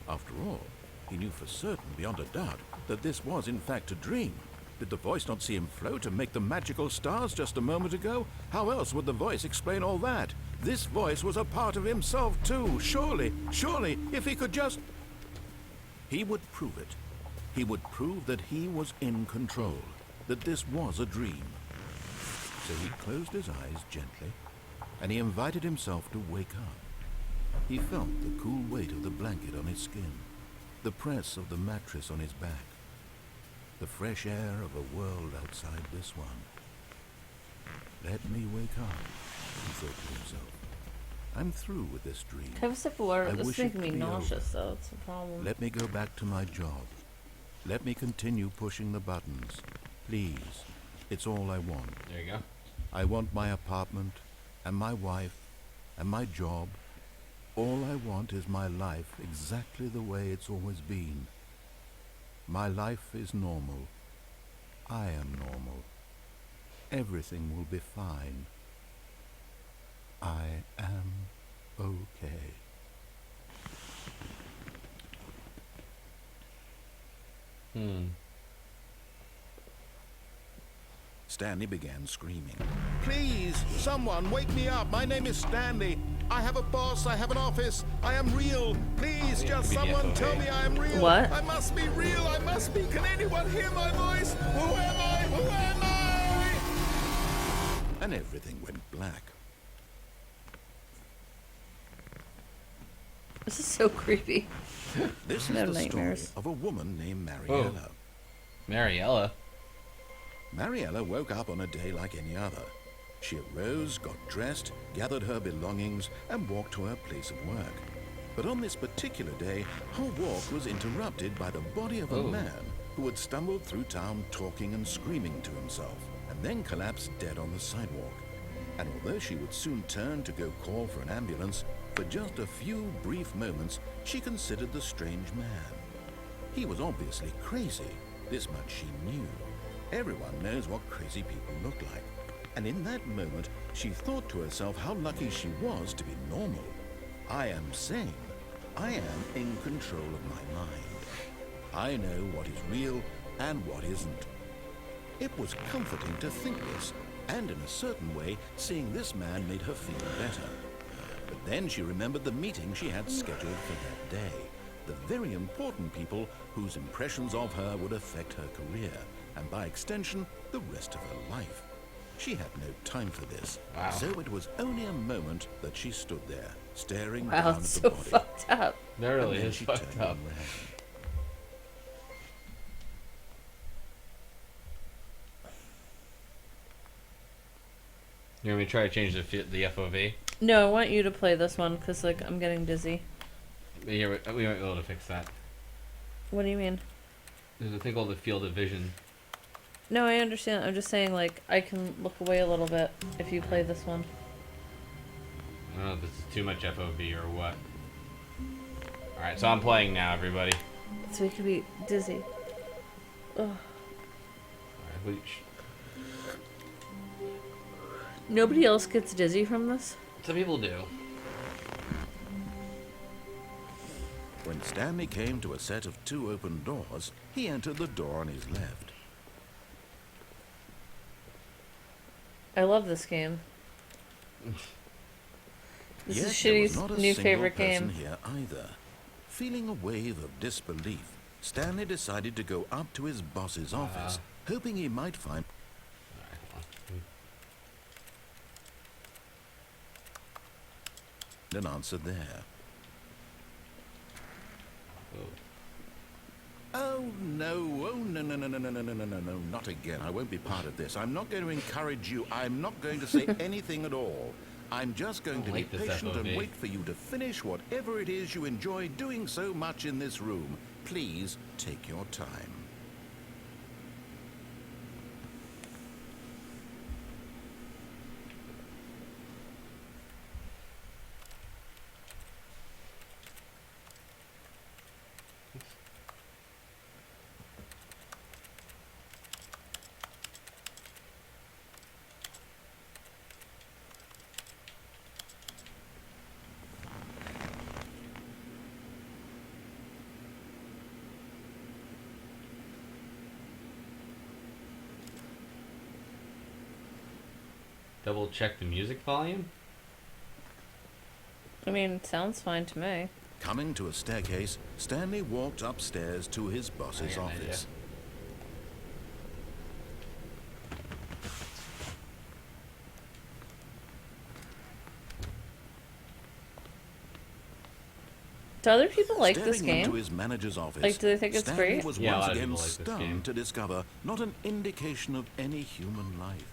[SPEAKER 3] After all, he knew for certain, beyond a doubt, that this was in fact a dream. Did the voice not see him float and make the magical stars just a moment ago? How else would the voice explain all that? This voice was a part of himself too. Surely, if he could just... He would prove it. He would prove that he was in control, that this was a dream. So he closed his eyes gently, and he invited himself to wake up. He felt the cool weight of the blanket on his skin, the press of the mattress on his back, the fresh air of a world outside this one. Let me wake up, he thought to himself. I'm through with this dream.
[SPEAKER 2] Have a sip of water.
[SPEAKER 3] I
[SPEAKER 2] This
[SPEAKER 3] wish
[SPEAKER 2] is
[SPEAKER 3] it
[SPEAKER 2] making me
[SPEAKER 3] could be
[SPEAKER 2] nauseous, though. It's a problem.
[SPEAKER 3] Let me go back to my job. Let me continue pushing the buttons. Please. It's all I want.
[SPEAKER 1] There you go.
[SPEAKER 3] I want my apartment, and my wife, and my job. All I want is my life exactly the way it's always been. My life is normal. I am normal. Everything will be fine. I am okay. Stanley began screaming. Please, someone, wake me up. My name is Stanley. I have a boss. I have an office. I am real. Please, just someone tell me I am real.
[SPEAKER 2] What?
[SPEAKER 3] I must be real. I must be. Can anyone hear my voice? Who am I? Who am I? And everything went black.
[SPEAKER 2] This is so creepy.
[SPEAKER 3] This
[SPEAKER 2] No
[SPEAKER 3] is the
[SPEAKER 2] nightmares.
[SPEAKER 3] story of a woman named Mariella.
[SPEAKER 1] Mariella.
[SPEAKER 3] Mariella woke up on a day like any other. She arose, got dressed, gathered her belongings, and walked to her place of work. But on this particular day, her walk was interrupted by the body of a man who had stumbled through town talking and screaming to himself, and then collapsed dead on the sidewalk. And although she would soon turn to go call for an ambulance, for just a few brief moments, she considered the strange man. He was obviously crazy. This much she knew. Everyone knows what crazy people look like. And in that moment, she thought to herself how lucky she was to be normal. I am sane. I am in control of my mind. I know what is real and what isn't. It was comforting to think this, and in a certain way, seeing this man made her feel better. But then she remembered the meeting she had scheduled for that day. The very important people whose impressions of her would affect her career, and by extension, the rest of her life. She had no time for this.
[SPEAKER 1] Wow.
[SPEAKER 3] So it was only a moment that she stood there, staring
[SPEAKER 2] Wow,
[SPEAKER 3] down at
[SPEAKER 2] it's
[SPEAKER 3] the
[SPEAKER 2] so
[SPEAKER 3] body.
[SPEAKER 2] fucked up.
[SPEAKER 1] That
[SPEAKER 3] And
[SPEAKER 1] really
[SPEAKER 3] then
[SPEAKER 1] is
[SPEAKER 3] she
[SPEAKER 1] fucked
[SPEAKER 3] turned
[SPEAKER 1] up.
[SPEAKER 3] around.
[SPEAKER 1] You want me to try to change the FOV?
[SPEAKER 2] No, I want you to play this one because like I'm getting dizzy.
[SPEAKER 1] Yeah, we might be able to fix that.
[SPEAKER 2] What do you mean?
[SPEAKER 1] There's a thing called the field of vision.
[SPEAKER 2] No, I understand. I'm just saying like I can look away a little bit if you play this one.
[SPEAKER 1] I don't know if this is too much FOV or what. Alright, so I'm playing now, everybody.
[SPEAKER 2] So we could be dizzy. Ugh.
[SPEAKER 1] Alright,
[SPEAKER 2] Nobody else gets dizzy from this?
[SPEAKER 1] some people do.
[SPEAKER 3] When Stanley came to a set of 2 open doors, he entered the door on his left.
[SPEAKER 2] I love this game. This
[SPEAKER 3] Yet
[SPEAKER 2] is
[SPEAKER 3] there was
[SPEAKER 2] Shiddy's
[SPEAKER 3] not a
[SPEAKER 2] new
[SPEAKER 3] single
[SPEAKER 2] favorite
[SPEAKER 3] person
[SPEAKER 2] game.
[SPEAKER 3] here either. Feeling a wave of disbelief, Stanley decided to go up to his boss's office, hoping he might find
[SPEAKER 1] Alright, hold on.
[SPEAKER 3] an answer there. Oh no, no, not again. I won't be part of this. I'm not going to encourage you. I'm not going to say anything at all. I'm just going to be
[SPEAKER 1] like this
[SPEAKER 3] patient and
[SPEAKER 1] FOV.
[SPEAKER 3] wait for you to finish whatever it is you enjoy doing so much in this room. Please take your time.
[SPEAKER 1] Double check the music volume.
[SPEAKER 2] I mean, it sounds fine to me.
[SPEAKER 3] Coming to a staircase, Stanley walked upstairs to his boss's
[SPEAKER 1] I got an idea.
[SPEAKER 3] office.
[SPEAKER 2] Do other people like this
[SPEAKER 3] Stepping into
[SPEAKER 2] game?
[SPEAKER 3] his manager's office,
[SPEAKER 2] Like, do they think it's
[SPEAKER 3] Stanley
[SPEAKER 2] great?
[SPEAKER 3] was
[SPEAKER 1] Yeah, a
[SPEAKER 3] once
[SPEAKER 1] lot of
[SPEAKER 3] again
[SPEAKER 1] people like this game.
[SPEAKER 3] stunned to discover not an indication of any human life.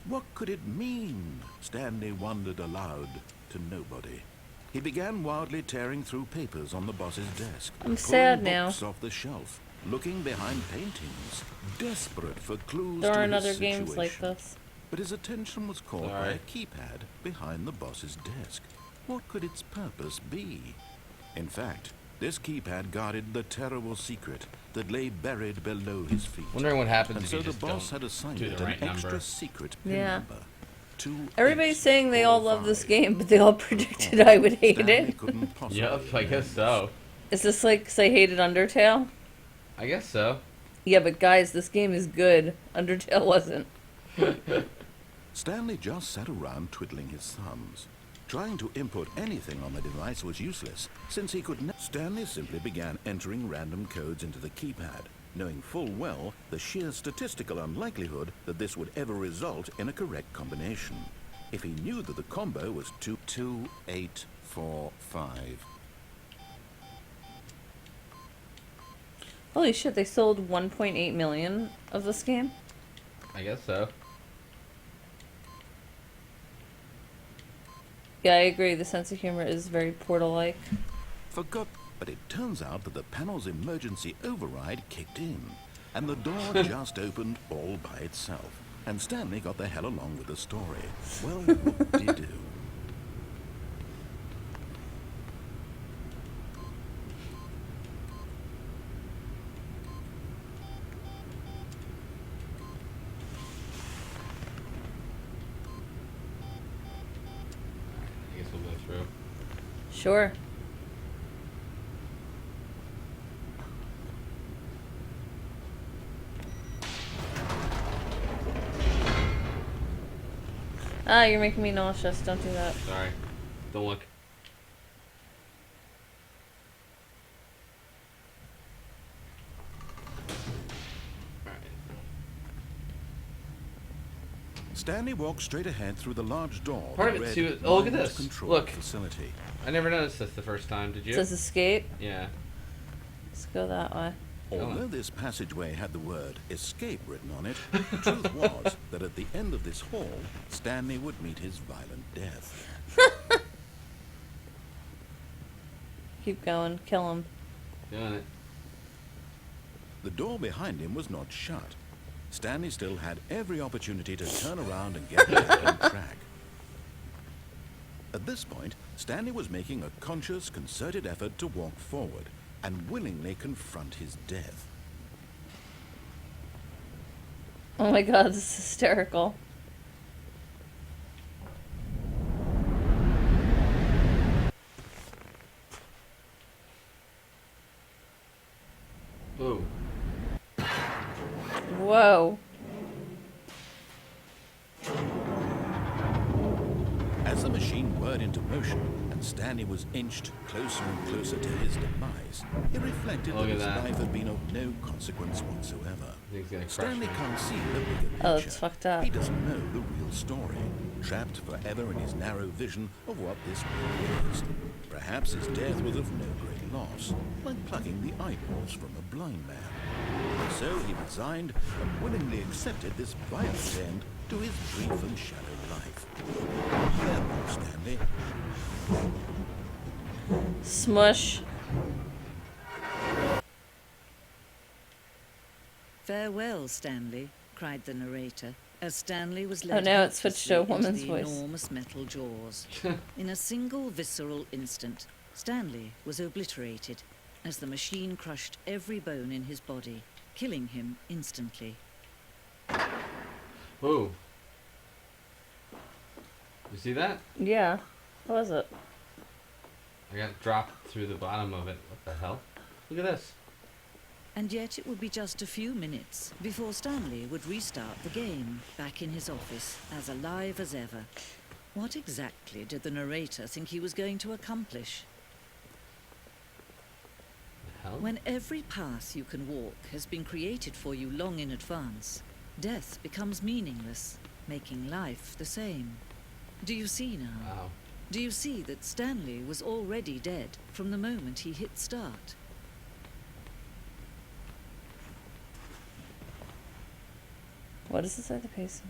[SPEAKER 3] What could it mean? Stanley wondered aloud to nobody. He began wildly tearing through papers on the boss's desk.
[SPEAKER 2] I'm sad
[SPEAKER 3] pulling
[SPEAKER 2] now.
[SPEAKER 3] books off the shelf, looking behind paintings, desperate for clues
[SPEAKER 2] There
[SPEAKER 3] to
[SPEAKER 2] aren't
[SPEAKER 3] his
[SPEAKER 2] other games like
[SPEAKER 3] situation.
[SPEAKER 2] this.
[SPEAKER 3] But his attention was caught by a
[SPEAKER 1] Alright.
[SPEAKER 3] keypad behind the boss's desk. What could its purpose be? In fact, this keypad guarded the terrible secret that lay buried below his feet.
[SPEAKER 1] Wondering what happens
[SPEAKER 3] And
[SPEAKER 1] if
[SPEAKER 3] so
[SPEAKER 1] you
[SPEAKER 3] the
[SPEAKER 1] just
[SPEAKER 3] boss
[SPEAKER 1] don't
[SPEAKER 3] had assigned
[SPEAKER 1] do
[SPEAKER 3] it
[SPEAKER 1] the
[SPEAKER 3] an
[SPEAKER 1] right
[SPEAKER 3] extra
[SPEAKER 1] number.
[SPEAKER 3] secret pin
[SPEAKER 2] Yeah.
[SPEAKER 3] number.
[SPEAKER 2] Everybody's saying they all love this
[SPEAKER 3] 2845.
[SPEAKER 2] game, but they all predicted I would hate
[SPEAKER 3] Stanley
[SPEAKER 2] it.
[SPEAKER 3] couldn't possibly
[SPEAKER 1] Yep, I guess so.
[SPEAKER 2] Is this like 'cause I hated Undertale?
[SPEAKER 1] I guess so.
[SPEAKER 2] Yeah, but guys, this game is good. Undertale wasn't.
[SPEAKER 3] Stanley just sat around twiddling his thumbs. Trying to input anything on the device was useless, since he could Stanley simply began entering random codes into the keypad, knowing full well the sheer statistical unlikelihood that this would ever result in a correct combination. If he knew that the combo was 22845.
[SPEAKER 2] Holy shit, they sold 1.8 million of this game?
[SPEAKER 1] I guess so.
[SPEAKER 2] Yeah, I agree. The sense of humor is very Portal-like.
[SPEAKER 3] Forgot, but it turns out that the panel's emergency override kicked in, and the door just opened all by itself. And Stanley got the hell along with the story. Well, whoop-de-doo.
[SPEAKER 1] I guess we'll go through.
[SPEAKER 2] Sure. Ah, you're making me nauseous. Don't do that.
[SPEAKER 1] Sorry. Don't look. Alright.
[SPEAKER 3] Stanley walked straight ahead through the large door.
[SPEAKER 1] Part
[SPEAKER 3] that
[SPEAKER 1] of it
[SPEAKER 3] read
[SPEAKER 1] too- oh, look at
[SPEAKER 3] Mind
[SPEAKER 1] this.
[SPEAKER 3] Control
[SPEAKER 1] Look.
[SPEAKER 3] Facility.
[SPEAKER 1] I never noticed this the first time, did you?
[SPEAKER 2] It says escape.
[SPEAKER 1] Yeah.
[SPEAKER 2] Let's go that way.
[SPEAKER 3] Although this passageway had the word escape written on it, the truth was that at the end of this hall, Stanley would meet his violent death.
[SPEAKER 2] Keep going. Kill him.
[SPEAKER 1] Doing it.
[SPEAKER 3] The door behind him was not shut. Stanley still had every opportunity to turn around and get back on track. At this point, Stanley was making a conscious, concerted effort to walk forward and willingly confront his death.
[SPEAKER 2] Oh my god, this is hysterical.
[SPEAKER 1] Ooh.
[SPEAKER 2] Whoa.
[SPEAKER 3] As the machine whirred into motion and Stanley was inched closer and closer to his demise, he reflected
[SPEAKER 1] Look
[SPEAKER 3] that
[SPEAKER 1] at
[SPEAKER 3] his
[SPEAKER 1] that.
[SPEAKER 3] life had been of no consequence whatsoever.
[SPEAKER 1] I think he's gonna crush
[SPEAKER 3] Stanley
[SPEAKER 1] me.
[SPEAKER 3] can't see the bigger picture.
[SPEAKER 2] Oh, it's fucked up.
[SPEAKER 3] He doesn't know the real story, trapped forever in his narrow vision of what this world is. Perhaps his death was of no great loss, like plucking the eyeballs from a blind man. So he resigned and willingly accepted this violent end to his brief and shallow life. Farewell, Stanley.
[SPEAKER 2] Smush.
[SPEAKER 5] Farewell, Stanley, cried the narrator, as Stanley was
[SPEAKER 2] Oh,
[SPEAKER 5] led
[SPEAKER 2] now it switched to a
[SPEAKER 5] helplessly into
[SPEAKER 2] woman's
[SPEAKER 5] the
[SPEAKER 2] voice.
[SPEAKER 5] enormous metal jaws. In a single visceral instant, Stanley was obliterated as the machine crushed every bone in his body, killing him instantly.
[SPEAKER 1] Ooh. You see that?
[SPEAKER 2] Yeah. What was it?
[SPEAKER 1] I got dropped through the bottom of it. What the hell? Look at this.
[SPEAKER 5] And yet it would be just a few minutes before Stanley would restart the game, back in his office, as alive as ever. What exactly did the narrator think he was going to accomplish?
[SPEAKER 1] The hell?
[SPEAKER 5] When every path you can walk has been created for you long in advance, death becomes meaningless, making life the same. Do you see now?
[SPEAKER 1] Wow.
[SPEAKER 5] Do you see that Stanley was already dead from the moment he hit start?
[SPEAKER 2] What does it say? The pacings.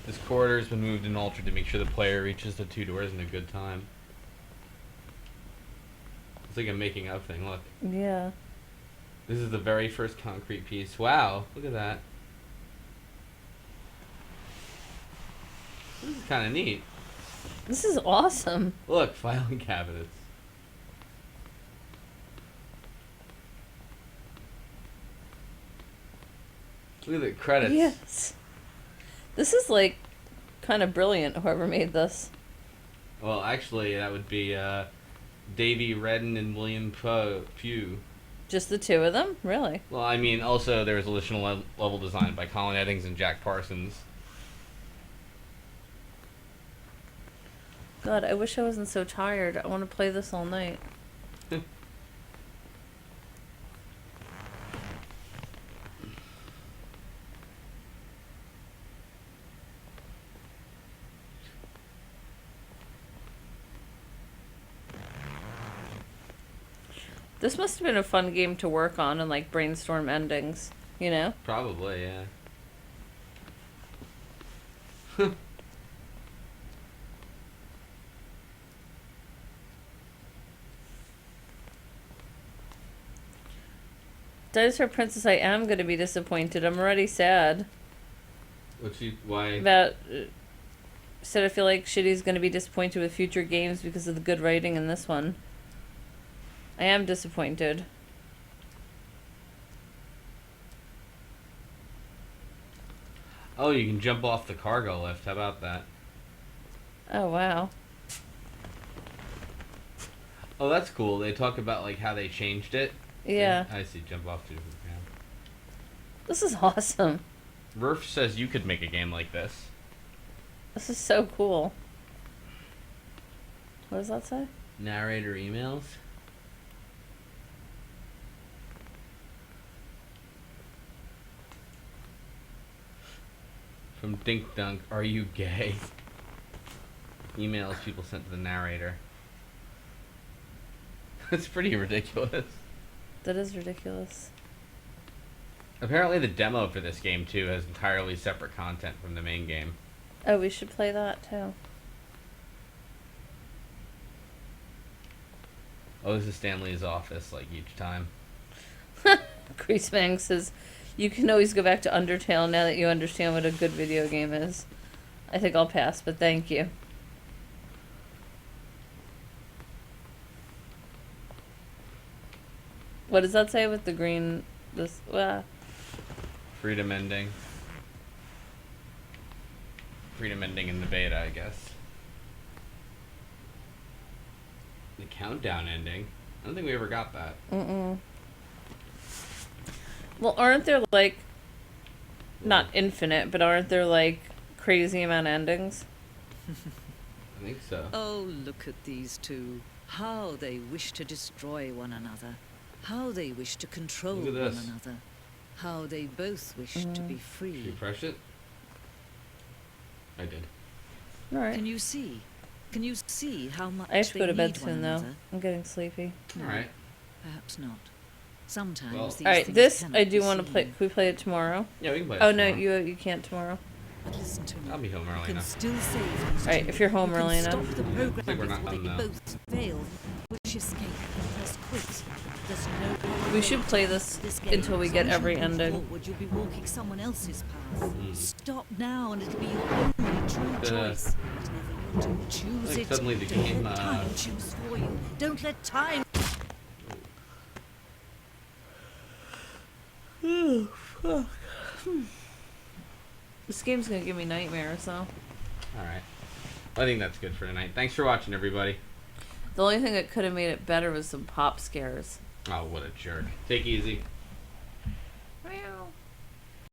[SPEAKER 1] This corridor has been moved and altered to make sure the player reaches the 2 doors in a good time. It's like a making of thing, look.
[SPEAKER 2] Yeah.
[SPEAKER 1] This is the very first concrete piece. Wow, look at that. This is kind of neat.
[SPEAKER 2] This is awesome.
[SPEAKER 1] Look, filing cabinets. Look at the credits.
[SPEAKER 2] Yes. This is like kind of brilliant, whoever made this.
[SPEAKER 1] Well, actually, that would be Davey Redden and William Pugh.
[SPEAKER 2] Just the two of them? Really?
[SPEAKER 1] Well, I mean, also there was additional level design by Colin Eddings and Jack Parsons.
[SPEAKER 2] God, I wish I wasn't so tired. I want to play this all night. This must have been a fun game to work on and like brainstorm endings, you know?
[SPEAKER 1] Probably, yeah.
[SPEAKER 2] Dinosaur Princess, I am going to be disappointed. I'm already sad.
[SPEAKER 1] Why?
[SPEAKER 2] About said I feel like Shiddy's going to be disappointed with future games because of the good writing in this one. I am disappointed.
[SPEAKER 1] Oh, you can jump off the cargo lift. How about that?
[SPEAKER 2] Oh, wow.
[SPEAKER 1] Oh, that's cool. They talk about like how they changed it.
[SPEAKER 2] Yeah.
[SPEAKER 1] I see. Jump off to. Yeah.
[SPEAKER 2] This is awesome.
[SPEAKER 1] Rurf says you could make a game like this.
[SPEAKER 2] This is so cool. What does that say?
[SPEAKER 1] Narrator emails. From Dink Dunk, are you gay? Emails people sent to the narrator. That's pretty ridiculous.
[SPEAKER 2] That is ridiculous.
[SPEAKER 1] Apparently the demo for this game too has entirely separate content from the main game.
[SPEAKER 2] Oh, we should play that too.
[SPEAKER 1] Oh, this is Stanley's office, like each time.
[SPEAKER 2] Greaseman says, you can always go back to Undertale now that you understand what a good video game is. I think I'll pass, but thank you. What does that say with the green? This
[SPEAKER 1] Freedom ending. Freedom ending in the beta, I guess. The countdown ending. I don't think we ever got that.
[SPEAKER 2] Mm-mm. Well, aren't there like, not infinite, but aren't there like crazy amount of endings?
[SPEAKER 1] I think so.
[SPEAKER 5] Oh, look at these two. How they wish to destroy one another. How they wish to control
[SPEAKER 1] Look
[SPEAKER 5] one
[SPEAKER 1] at this.
[SPEAKER 5] another. How they both wish to be
[SPEAKER 1] Did you
[SPEAKER 5] free.
[SPEAKER 1] press it? I did.
[SPEAKER 2] Alright.
[SPEAKER 5] Can you see? Can you see how much
[SPEAKER 2] I have to
[SPEAKER 5] they
[SPEAKER 2] go to bed
[SPEAKER 5] need one
[SPEAKER 2] soon, though.
[SPEAKER 5] another?
[SPEAKER 2] I'm getting sleepy.
[SPEAKER 1] Alright.
[SPEAKER 5] Perhaps not. Sometimes
[SPEAKER 1] Well-
[SPEAKER 5] these
[SPEAKER 2] Alright,
[SPEAKER 5] things
[SPEAKER 2] this
[SPEAKER 5] cannot
[SPEAKER 2] I
[SPEAKER 5] be
[SPEAKER 2] do want to
[SPEAKER 5] seen.
[SPEAKER 2] play. Can we play it tomorrow?
[SPEAKER 1] Yeah, we can play it
[SPEAKER 2] Oh, no,
[SPEAKER 1] tomorrow.
[SPEAKER 2] you can't tomorrow.
[SPEAKER 5] But listen to me.
[SPEAKER 1] I'll be home
[SPEAKER 5] You
[SPEAKER 1] early
[SPEAKER 5] can
[SPEAKER 1] enough.
[SPEAKER 5] still save these
[SPEAKER 2] Alright,
[SPEAKER 5] two.
[SPEAKER 2] if you're home
[SPEAKER 5] You can
[SPEAKER 2] early
[SPEAKER 5] stop
[SPEAKER 2] enough.
[SPEAKER 5] the program
[SPEAKER 1] think we're not
[SPEAKER 5] before they
[SPEAKER 1] done, though.
[SPEAKER 5] both fail. Push escape and press quit. There's no
[SPEAKER 2] We should play this
[SPEAKER 5] game.
[SPEAKER 2] until we
[SPEAKER 5] As
[SPEAKER 2] get
[SPEAKER 5] long as
[SPEAKER 2] every
[SPEAKER 5] you move
[SPEAKER 2] ending.
[SPEAKER 5] forward, you'll be walking someone else's path.
[SPEAKER 1] Mm.
[SPEAKER 5] Stop now, and it'll be your only true choice. Whatever you do, choose
[SPEAKER 1] Like
[SPEAKER 5] it.
[SPEAKER 1] suddenly the
[SPEAKER 5] Don't
[SPEAKER 1] game,
[SPEAKER 5] let time choose for you. Don't let time.
[SPEAKER 2] This game's gonna give me nightmares, though.
[SPEAKER 1] Alright. I think that's good for tonight. Thanks for watching, everybody.
[SPEAKER 2] The only thing that could have made it better was some pop scares.
[SPEAKER 1] Oh, what a jerk. Take it easy.
[SPEAKER 2] Meow.